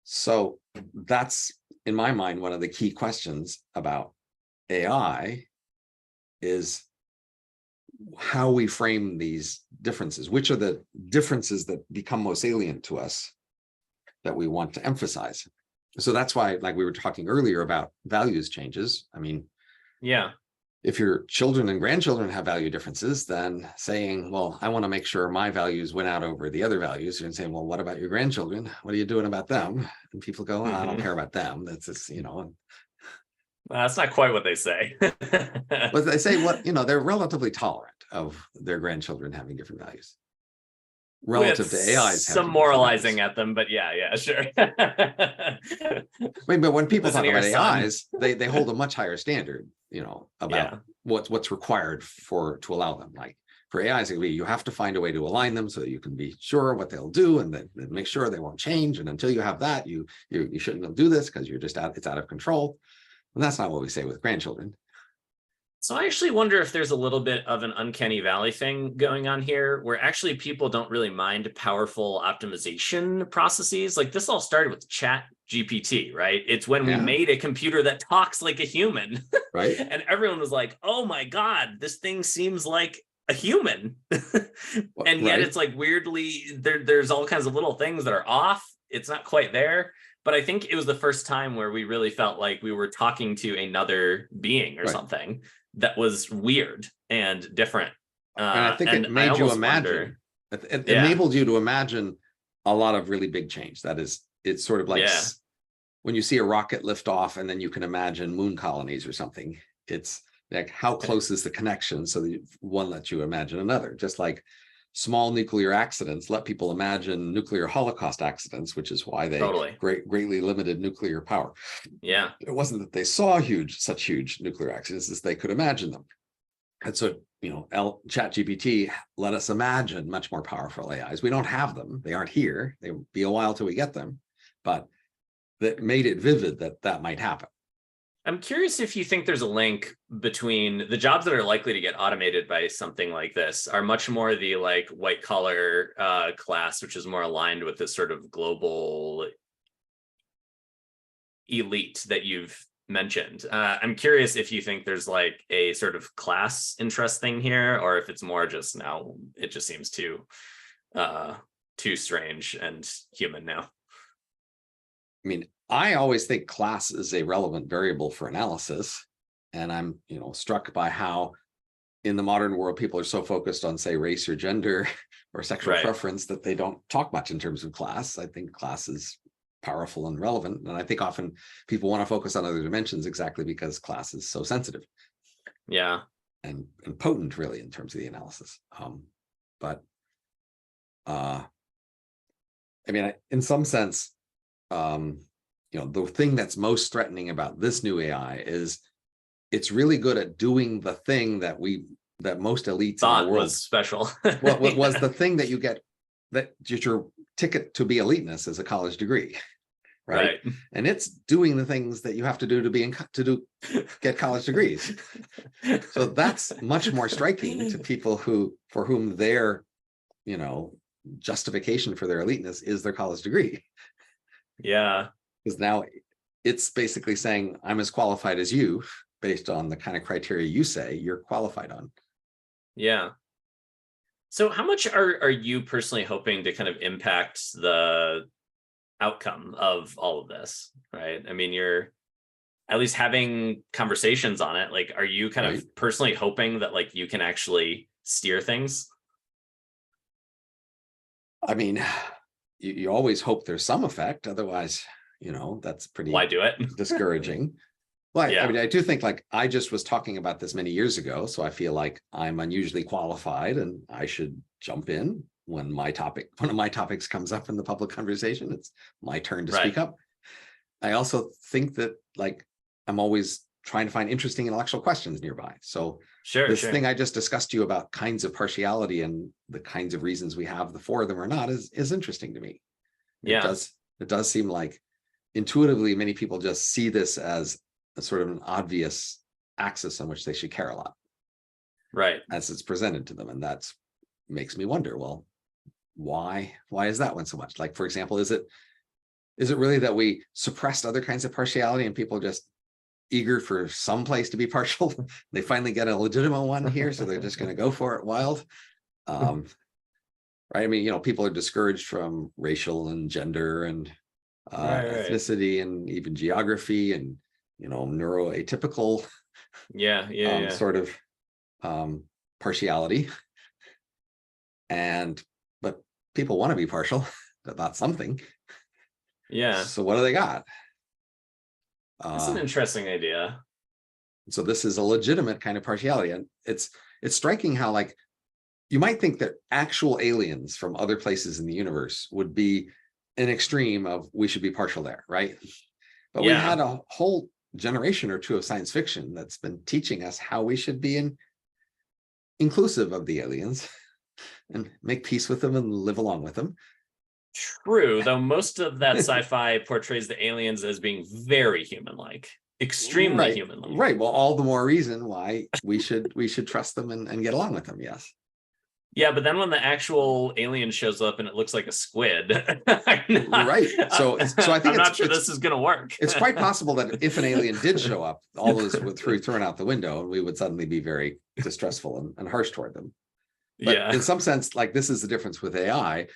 So that's, in my mind, one of the key questions about AI is how we frame these differences. Which are the differences that become most salient to us that we want to emphasize? So that's why, like we were talking earlier about values changes. I mean, yeah, if your children and grandchildren have value differences, then saying, well, I want to make sure my values win out over the other values, and saying, well, what about your grandchildren? What are you doing about them? And people go, well, I don't care about them. That's just, that's not quite what they say. But they say, they're relatively tolerant of their grandchildren having different values. Relative to AI's some moralizing at them, but yeah, sure. But when people talk about AIs, they hold a much higher standard, about what's required to allow them. Like for AIs, you have to find a way to align them so that you can be sure what they'll do and then make sure they won't change. And until you have that, you shouldn't do this because it's out of control. And that's not what we say with grandchildren. So I actually wonder if there's a little bit of an uncanny valley thing going on here, where actually people don't really mind powerful optimization processes. Like this all started with Chat GPT, right? It's when we made a computer that talks like a human, right? And everyone was like, oh my God, this thing seems like a human. And yet it's like weirdly, there's all kinds of little things that are off. It's not quite there. But I think it was the first time where we really felt like we were talking to another being or something that was weird and different. And I think it made you imagine. It enabled you to imagine a lot of really big change. That is, it's sort of like when you see a rocket lift off and then you can imagine moon colonies or something. It's like, how close is the connection? So that one lets you imagine another, just like small nuclear accidents let people imagine nuclear holocaust accidents, which is why they greatly limited nuclear power. Yeah. It wasn't that they saw such huge nuclear accidents, as they could imagine them. And so, ChatGPT let us imagine much more powerful AIs. We don't have them. They aren't here. They'll be a while till we get them, but that made it vivid that might happen. I'm curious if you think there's a link between the jobs that are likely to get automated by something like this are much more the like white collar class, which is more aligned with this sort of global elite that you've mentioned. I'm curious if you think there's like a sort of class interest thing here, or if it's more just now it just seems too strange and human now. I mean, I always think class is a relevant variable for analysis. And I'm, struck by how in the modern world, people are so focused on, say, race or gender or sexual Right. preference that they don't talk much in terms of class. I think class is powerful and relevant. And I think often people want to focus on other dimensions exactly because class is so sensitive Yeah. and potent, really, in terms of the analysis. But I mean, in some sense, the thing that's most threatening about this new AI is it's really good at doing the thing that most elites in our Thought world was special. what was the thing that you get, that your ticket to be eliteness is a college degree, right? And it's doing the things that you have to do get college degrees. So that's much more striking to people for whom their justification for their eliteness is their college degree. Yeah. Because now it's basically saying I'm as qualified as you based on the kind of criteria you say you're qualified on. Yeah. So how much are you personally hoping to kind of impact the outcome of all of this? Right. I mean, you're at least having conversations on it. Like, are you kind of personally hoping that like you can actually steer things? I mean, you always hope there's some effect. Otherwise, that's pretty Why do it? discouraging. Well, Yeah. I mean, I do think like I just was talking about this many years ago, so I feel like I'm unusually qualified and I should jump in when one of my topics comes up in the public conversation. It's my turn to speak up. I also think that like I'm always trying to find interesting intellectual questions nearby. So this thing I just discussed to you about kinds of partiality and the kinds of reasons we have the four of them or not is interesting to me. It does seem like intuitively many people just see this as a sort of an obvious axis on which they should care a lot, right, as it's presented to them. And that makes me wonder, well, why is that one so much? Like, for example, is it really that we suppressed other kinds of partiality and people are just eager for some place to be partial? They finally get a legitimate one here, so they're just going to go for it wild. Right. I mean, people are discouraged from racial and gender and ethnicity and even geography and neuroatypical sort of partiality. But people want to be partial about something. Yeah. So what do they got? That's an interesting idea. So this is a legitimate kind of partiality. And it's striking how like you might think that actual aliens from other places in the universe would be an extreme of we should be partial there, right? But we had a whole generation or two of science fiction that's been teaching us how we should be inclusive of the aliens and make peace with them and live along with them. True, though most of that sci-fi portrays the aliens as being very human-like, extremely human-like. Right. Well, all the more reason why we should trust them and get along with them. Yes. Yeah, but then when the actual alien shows up and it looks like a squid, right? So I think I'm not sure this is going to work. It's quite possible that if an alien did show up, all this would be thrown out the window, and we would suddenly be very distrustful and harsh toward them. But in some sense, like this is the difference with AI.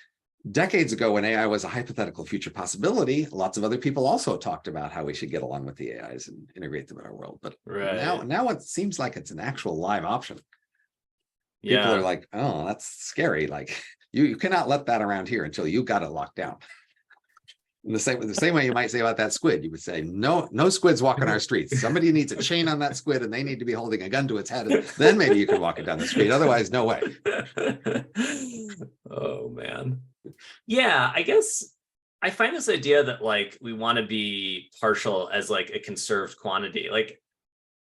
Decades ago, when AI was a hypothetical future possibility, lots of other people also talked about how we should get along with the AIs and integrate them in our world. But now it seems like it's an actual live option. People are like, oh, that's scary. Like you cannot let that around here until you got it locked down. In the same way you might say about that squid, you would say, no squids walking our streets. Somebody needs a chain on that squid and they need to be holding a gun to its head. And then maybe you can walk it down the street. Otherwise, no way. Oh, man. Yeah, I guess I find this idea that like we want to be partial as like a conserved quantity. Like,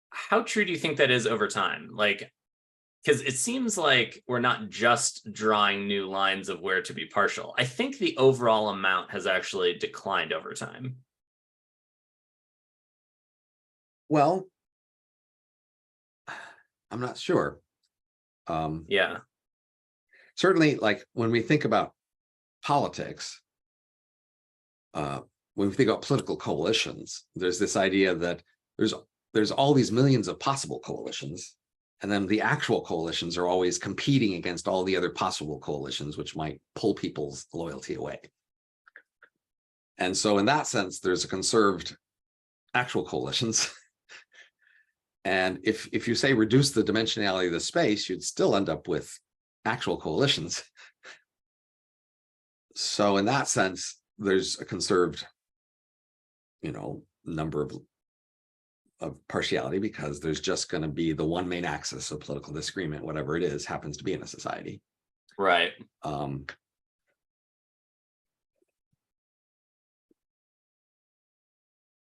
how true do you think that is over time? Like, because it seems like we're not just drawing new lines of where to be partial. I think the overall amount has actually declined over time. Well, I'm not sure. Um, Yeah. Certainly, like when we think about politics, uh, when we think about political coalitions, there's this idea that there's there's all these millions of possible coalitions, and then the actual coalitions are always competing against all the other possible coalitions, which might pull people's loyalty away. And so in that sense, there's a conserved actual coalitions. And if you say reduce the dimensionality of the space, you'd still end up with actual coalitions. So in that sense, there's a conserved, number of partiality, because there's just going to be the one main axis of political disagreement, whatever it is, happens to be in a society. Right.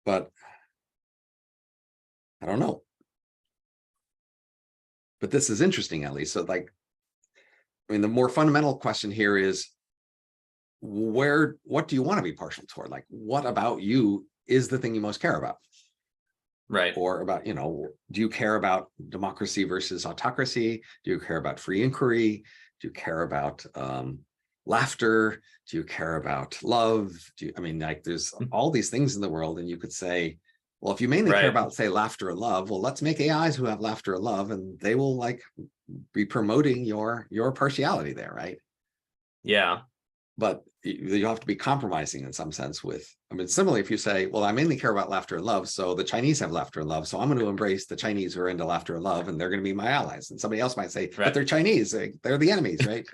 But I don't know. But this is interesting, at least. So, like, I mean, the more fundamental question here is, what do you want to be partial toward? Like, what about you is the thing you most care about? Right. Or about, do you care about democracy versus autocracy? Do you care about free inquiry? Do you care about laughter? Do you care about love? There's all these things in the world, and you could say, well, if you mainly care about, say, laughter and love, well, let's make AIs who have laughter and love, and they will like be promoting your partiality there, right? Yeah. But you have to be compromising in some sense with, similarly, if you say, well, I mainly care about laughter and love, so the Chinese have laughter and love, so I'm going to embrace the Chinese who are into laughter and love, and they're going to be my allies. And somebody else might say, but they're Chinese, they're the enemies, right?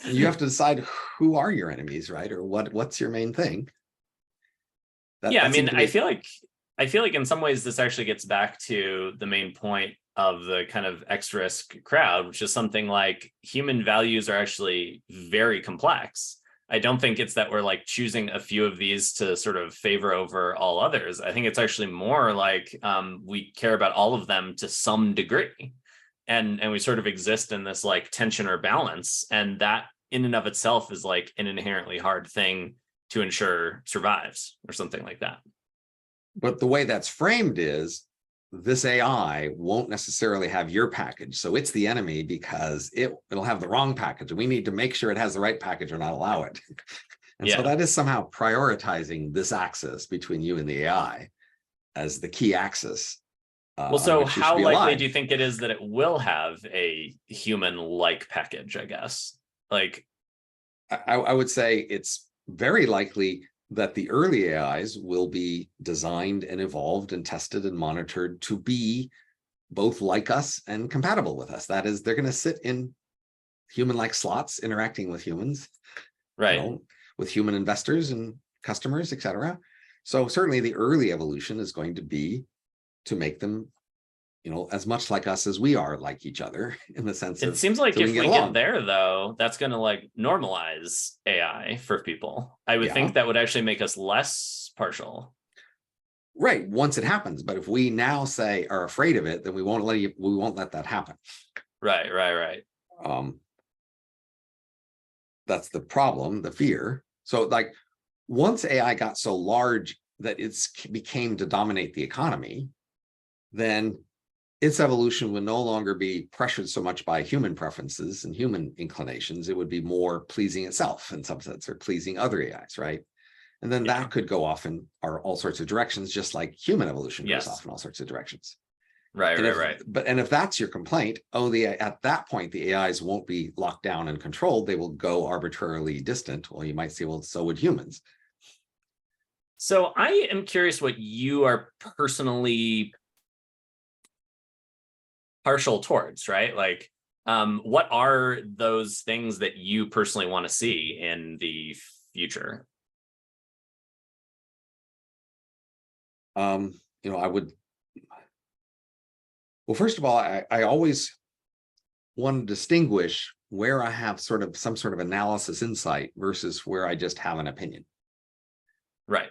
You have to decide who are your enemies, right? Or what's your main thing. I feel like in some ways this actually gets back to the main point of the kind of X-risk crowd, which is something like human values are actually very complex. I don't think it's that we're like choosing a few of these to sort of favor over all others. I think it's actually more like we care about all of them to some degree. And we sort of exist in this like tension or balance. And that in and of itself is like an inherently hard thing to ensure survives or something like that. But the way that's framed is this AI won't necessarily have your package. So it's the enemy because it'll have the wrong package. And we need to make sure it has the right package or not allow it. And so that is somehow prioritizing this axis between you and the AI as the key axis. Well, so how likely do you think it is that it will have a human-like package, I guess? Like, I would say it's very likely that the early AIs will be designed and evolved and tested and monitored to be both like us and compatible with us. That is, they're going to sit in human-like slots interacting with humans, right? With human investors and customers, etc. So certainly the early evolution is going to be to make them, as much like us as we are like each other, in the sense it seems like if we get there, though, that's going to like normalize AI for people. I would think that would actually make us less partial. Right, once it happens. But if we now say are afraid of it, then we won't let that happen. Right. That's the problem, the fear. So like once AI got so large that it became to dominate the economy, then its evolution would no longer be pressured so much by human preferences and human inclinations. It would be more pleasing itself in some sense, or pleasing other AIs, right? And then that could go off in all sorts of directions, just like human evolution goes off in all sorts of directions. Right. But if that's your complaint, at that point, the AIs won't be locked down and controlled. They will go arbitrarily distant. Well, you might say, well, so would humans. So I am curious what you are personally partial towards, right? Like, what are those things that you personally want to see in the future? I would. Well, first of all, I always want to distinguish where I have some sort of analysis insight versus where I just have an opinion. Right.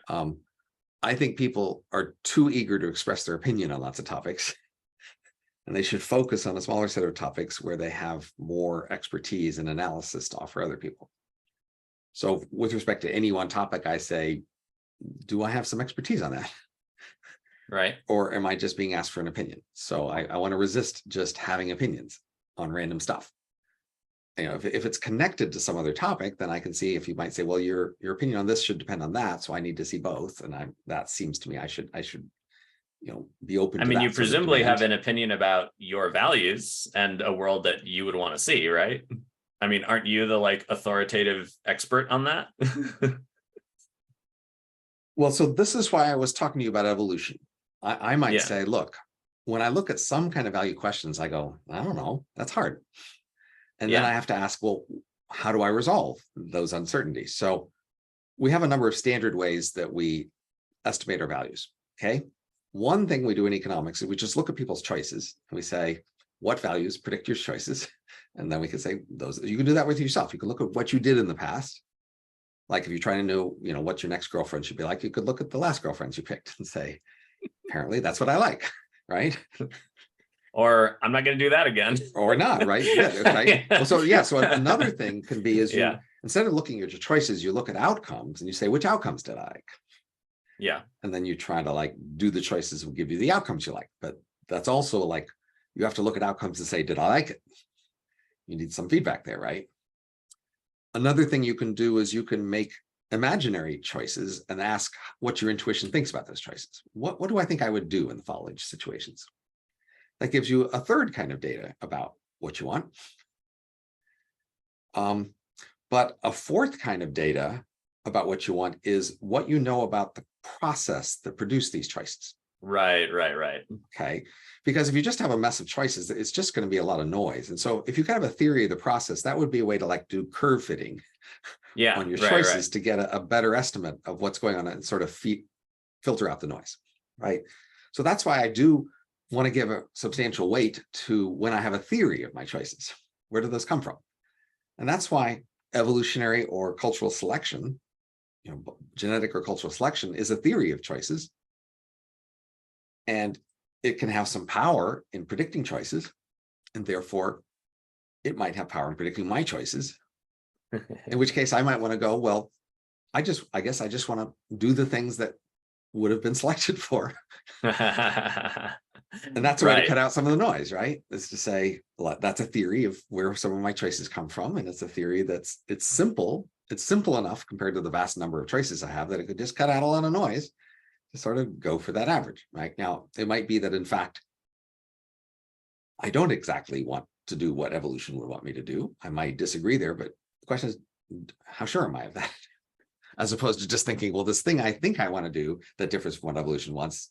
I think people are too eager to express their opinion on lots of topics. And they should focus on a smaller set of topics where they have more expertise and analysis to offer other people. So with respect to any one topic, I say, do I have some expertise on that? Right. Or am I just being asked for an opinion? So I want to resist just having opinions on random stuff. If it's connected to some other topic, then I can see if you might say, well, your opinion on this should depend on that. So I need to see both. And that seems to me I should be open I to mean, that you sort of presumably demand. have an opinion about your values and a world that you would want to see, right? I mean, aren't you the like authoritative expert on that? Well, so this is why I was talking to you about evolution. I might Yeah. say, look, when I look at some kind of value questions, I go, I don't know, that's hard. And then I Yeah. have to ask, well, how do I resolve those uncertainties? So we have a number of standard ways that we estimate our values. Okay. One thing we do in economics is we just look at people's choices and we say, what values predict your choices? And then we can say those, you can do that with yourself. You can look at what you did in the past. Like if you're trying to know, what your next girlfriend should be like, you could look at the last girlfriends you picked and say, apparently that's what I like, right? Or I'm not going to do that again. Or not, right? Yeah, right. Well, so another thing can be is Yeah. instead of looking at your choices, you look at outcomes and you say, which outcomes did I like? Yeah. And then you try to like do the choices will give you the outcomes you like. But that's also like, you have to look at outcomes and say, did I like it? You need some feedback there, right? Another thing you can do is you can make imaginary choices and ask what your intuition thinks about those choices. What do I think I would do in the following situations? That gives you a third kind of data about what you want. But a fourth kind of data about what you want is what you know about the process that produced these choices. Right. Okay. Because if you just have a mess of choices, it's just going to be a lot of noise. And so if you have a theory of the process, that would be a way to like do curve fitting on your choices to get a better estimate of what's going on and sort of filter out the noise. Right. So that's why I do want to give a substantial weight to when I have a theory of my choices. Where do those come from? And that's why evolutionary or cultural selection, genetic or cultural selection is a theory of choices. And it can have some power in predicting choices. And therefore, it might have power in predicting my choices. In which case I might want to go, well, I guess I just want to do the things that would have been selected for. And that's a way to cut out some of the noise, right? Is to say, well, that's a theory of where some of my choices come from. And it's a theory it's simple. It's simple enough compared to the vast number of choices I have that it could just cut out a lot of noise to sort of go for that average, right? Now, it might be that in fact, I don't exactly want to do what evolution would want me to do. I might disagree there, but the question is, how sure am I of that? As opposed to just thinking, well, this thing I think I want to do that differs from what evolution wants,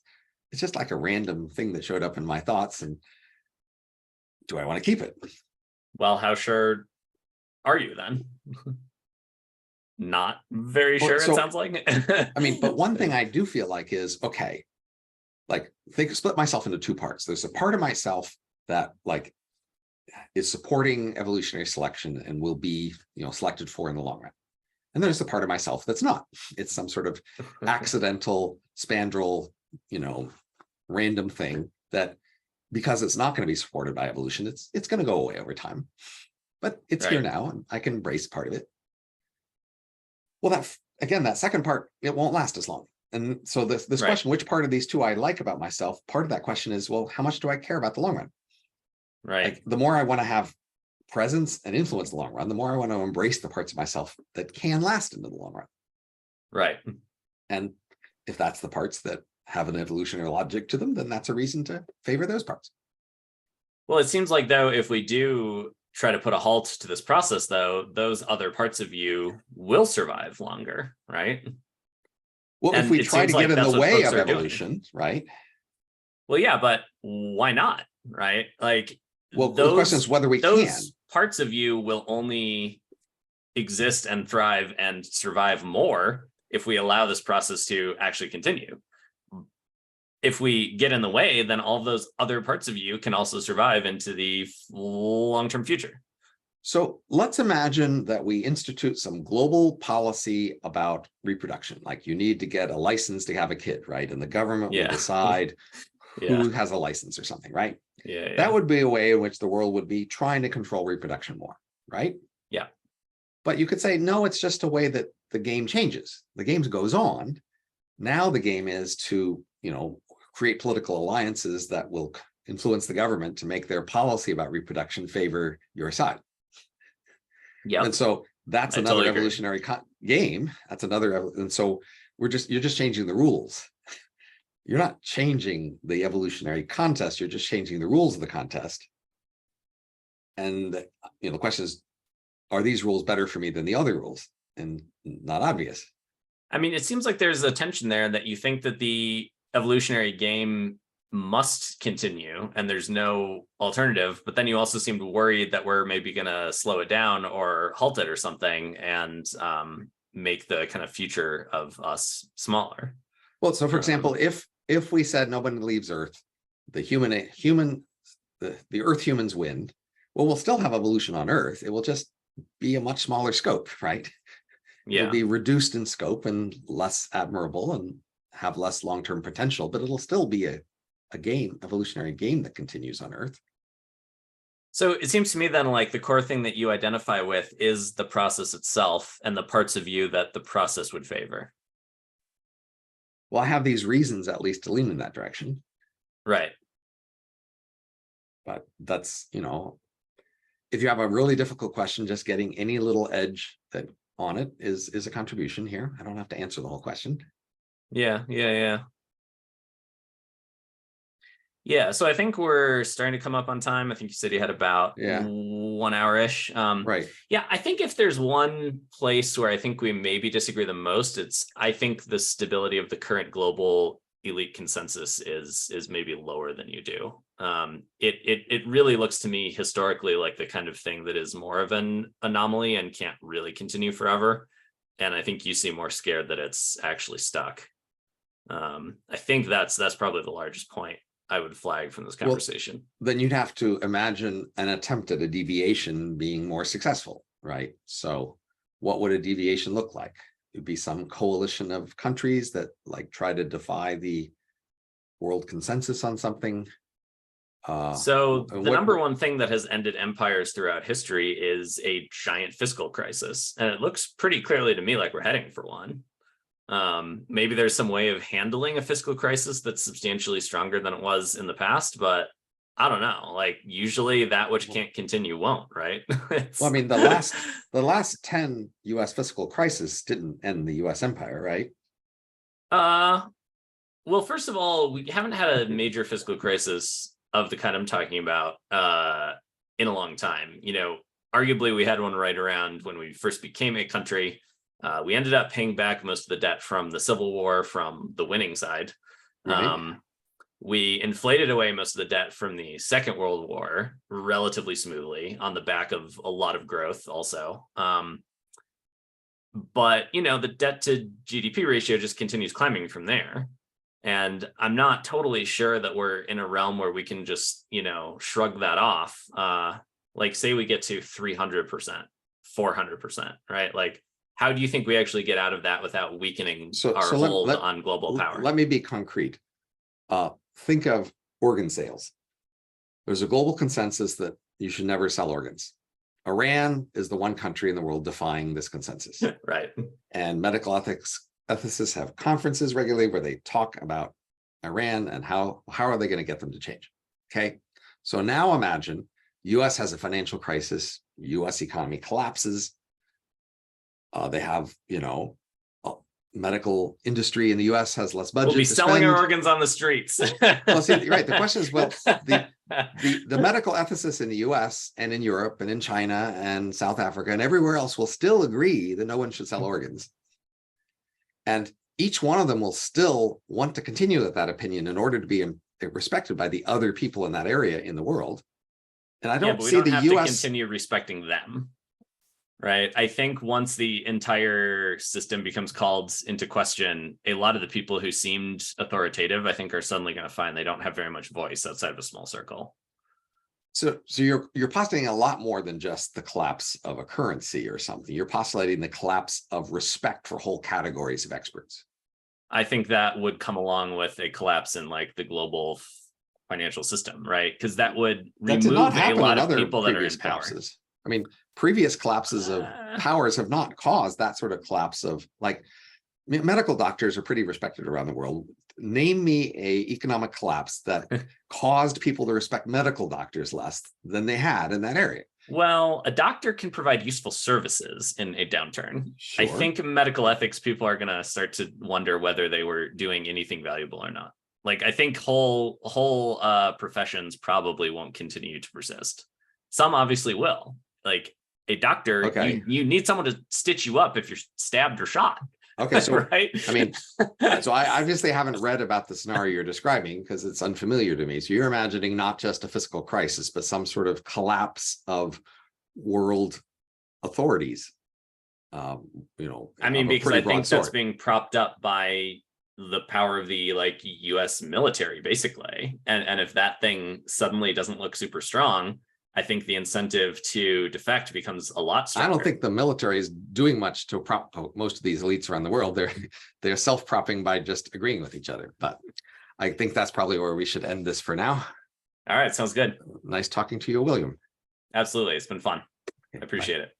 it's just like a random thing that showed up in my thoughts. And do I want to keep it? Well, how sure are you then? Not very sure, it sounds like. I mean, but one thing I do feel like is, okay, like split myself into two parts. There's a part of myself that like is supporting evolutionary selection and will be, selected for in the long run. And there's the part of myself that's not. It's some sort of accidental, spandrel, random thing that because it's not going to be supported by evolution, it's going to go away over time. But it's here now and I can embrace part of it. Well, that second part, it won't last as long. And so this question, which part of these two I like about myself, part of that question is, well, how much do I care about the long run? Right. Like, the more I want to have presence and influence in the long run, the more I want to embrace the parts of myself that can last into the long run. Right. And if that's the parts that have an evolutionary logic to them, then that's a reason to favor those parts. Well, it seems like, though, if we do try to put a halt to this process, though, those other parts of you will survive longer, right? Well, if we try to get in the way of evolution, right? Well, yeah, but why not, right? Like, well, the question is whether we can. Parts of you will only exist and thrive and survive more if we allow this process to actually continue. If we get in the way, then all of those other parts of you can also survive into the long-term future. So let's imagine that we institute some global policy about reproduction. Like you need to get a license to have a kid, right? And the government will decide who has a license or something, right? Yeah. That would be a way in which the world would be trying to control reproduction more, right? Yeah. But you could say, no, it's just a way that the game changes. The game goes on. Now the game is to, create political alliances that will influence the government to make their policy about reproduction favor your side. Yeah. And so that's I another totally agree. evolutionary game. That's another, and so you're just changing the rules. You're not changing the evolutionary contest. You're just changing the rules of the contest. And the question is, are these rules better for me than the other rules? And not obvious. I mean, it seems like there's a tension there that you think that the evolutionary game must continue and there's no alternative, but then you also seem worried that we're maybe going to slow it down or halt it or something and make the kind of future of us smaller. Well, so for example, if we said nobody leaves Earth, the Earth humans win, well, we'll still have evolution on Earth. It will just be a much smaller scope, right? Yeah. It'll be reduced in scope and less admirable and have less long-term potential, but it'll still be a evolutionary game that continues on Earth. So it seems to me then like the core thing that you identify with is the process itself and the parts of you that the process would favor. Well, I have these reasons at least to lean in that direction. Right. But that's, if you have a really difficult question, just getting any little edge on it is a contribution here. I don't have to answer the whole question. Yeah. So I think we're starting to come up on time. I think you said you had about 1 hour-ish. Right. Yeah, I think if there's one place where I think we maybe disagree the most, I think the stability of the current global elite consensus is maybe lower than you do. It really looks to me historically like the kind of thing that is more of an anomaly and can't really continue forever. And I think you seem more scared that it's actually stuck. I think that's probably the largest point I would flag from this conversation. Well, then you'd have to imagine an attempt at a deviation being more successful, right? So what would a deviation look like? It'd be some coalition of countries that try to defy the world consensus on something. So the number one thing that has ended empires throughout history is a giant fiscal crisis. And it looks pretty clearly to me like we're heading for one. Maybe there's some way of handling a fiscal crisis that's substantially stronger than it was in the past, but I don't know. Usually that which can't continue won't, right? Well, I mean, the last 10 U.S. fiscal crises didn't end the U.S. empire, right? Well, first of all, we haven't had a major fiscal crisis of the kind I'm talking about in a long time. Arguably we had one right around when we first became a country. We ended up paying back most of the debt from the Civil War from the winning side. Right. We inflated away most of the debt from the Second World War relatively smoothly on the back of a lot of growth also. But, the debt to GDP ratio just continues climbing from there. And I'm not totally sure that we're in a realm where we can just, shrug that off. Say we get to 300%, 400%, right? How do you think we actually get out of that without weakening our hold on global power? Let me be concrete. Think of organ sales. There's a global consensus that you should never sell organs. Iran is the one country in the world defying this consensus. Right. And medical ethicists have conferences regularly where they talk about Iran and how are they going to get them to change. Okay. So now imagine US has a financial crisis, US economy collapses. They have, medical industry in the US has less budget. We'll be selling our organs on the streets. Well, see, right. The question is, the medical ethicists in the US and in Europe and in China and South Africa and everywhere else will still agree that no one should sell organs. And each one of them will still want to continue that opinion in order to be respected by the other people in that area in the world. And I don't see the US to continue respecting them. Right. I think once the entire system becomes called into question, a lot of the people who seemed authoritative, I think, are suddenly going to find they don't have very much voice outside of a small circle. So you're postulating a lot more than just the collapse of a currency or something. You're postulating the collapse of respect for whole categories of experts. I think that would come along with a collapse in the global financial system, right? Because that would remove a lot of people that are in power. I mean, previous collapses of powers have not caused that sort of collapse of medical doctors are pretty respected around the world. name me a economic collapse that caused people to respect medical doctors less than they had in that area. Well, a doctor can provide useful services in a downturn. Sure. I think medical ethics people are going to start to wonder whether they were doing anything valuable or not. Like, I think whole professions probably won't continue to persist. Some obviously will. Like a doctor, Okay. you need someone to stitch you up if you're stabbed or shot. Okay, so right. I mean, so I obviously haven't read about the scenario you're describing because it's unfamiliar to me. So you're imagining not just a fiscal crisis, but some sort of collapse of world authorities. You know, I mean, of a because pretty I think broad that's sort. being propped up by the power of the like US military, basically. And if that thing suddenly doesn't look super strong, I think the incentive to defect becomes a lot stronger. I don't think the military is doing much to prop most of these elites around the world. They're self-propping by just agreeing with each other. But I think that's probably where we should end this for now. All right, sounds good. Nice talking to you, William. Absolutely. It's been fun. Okay, I appreciate it.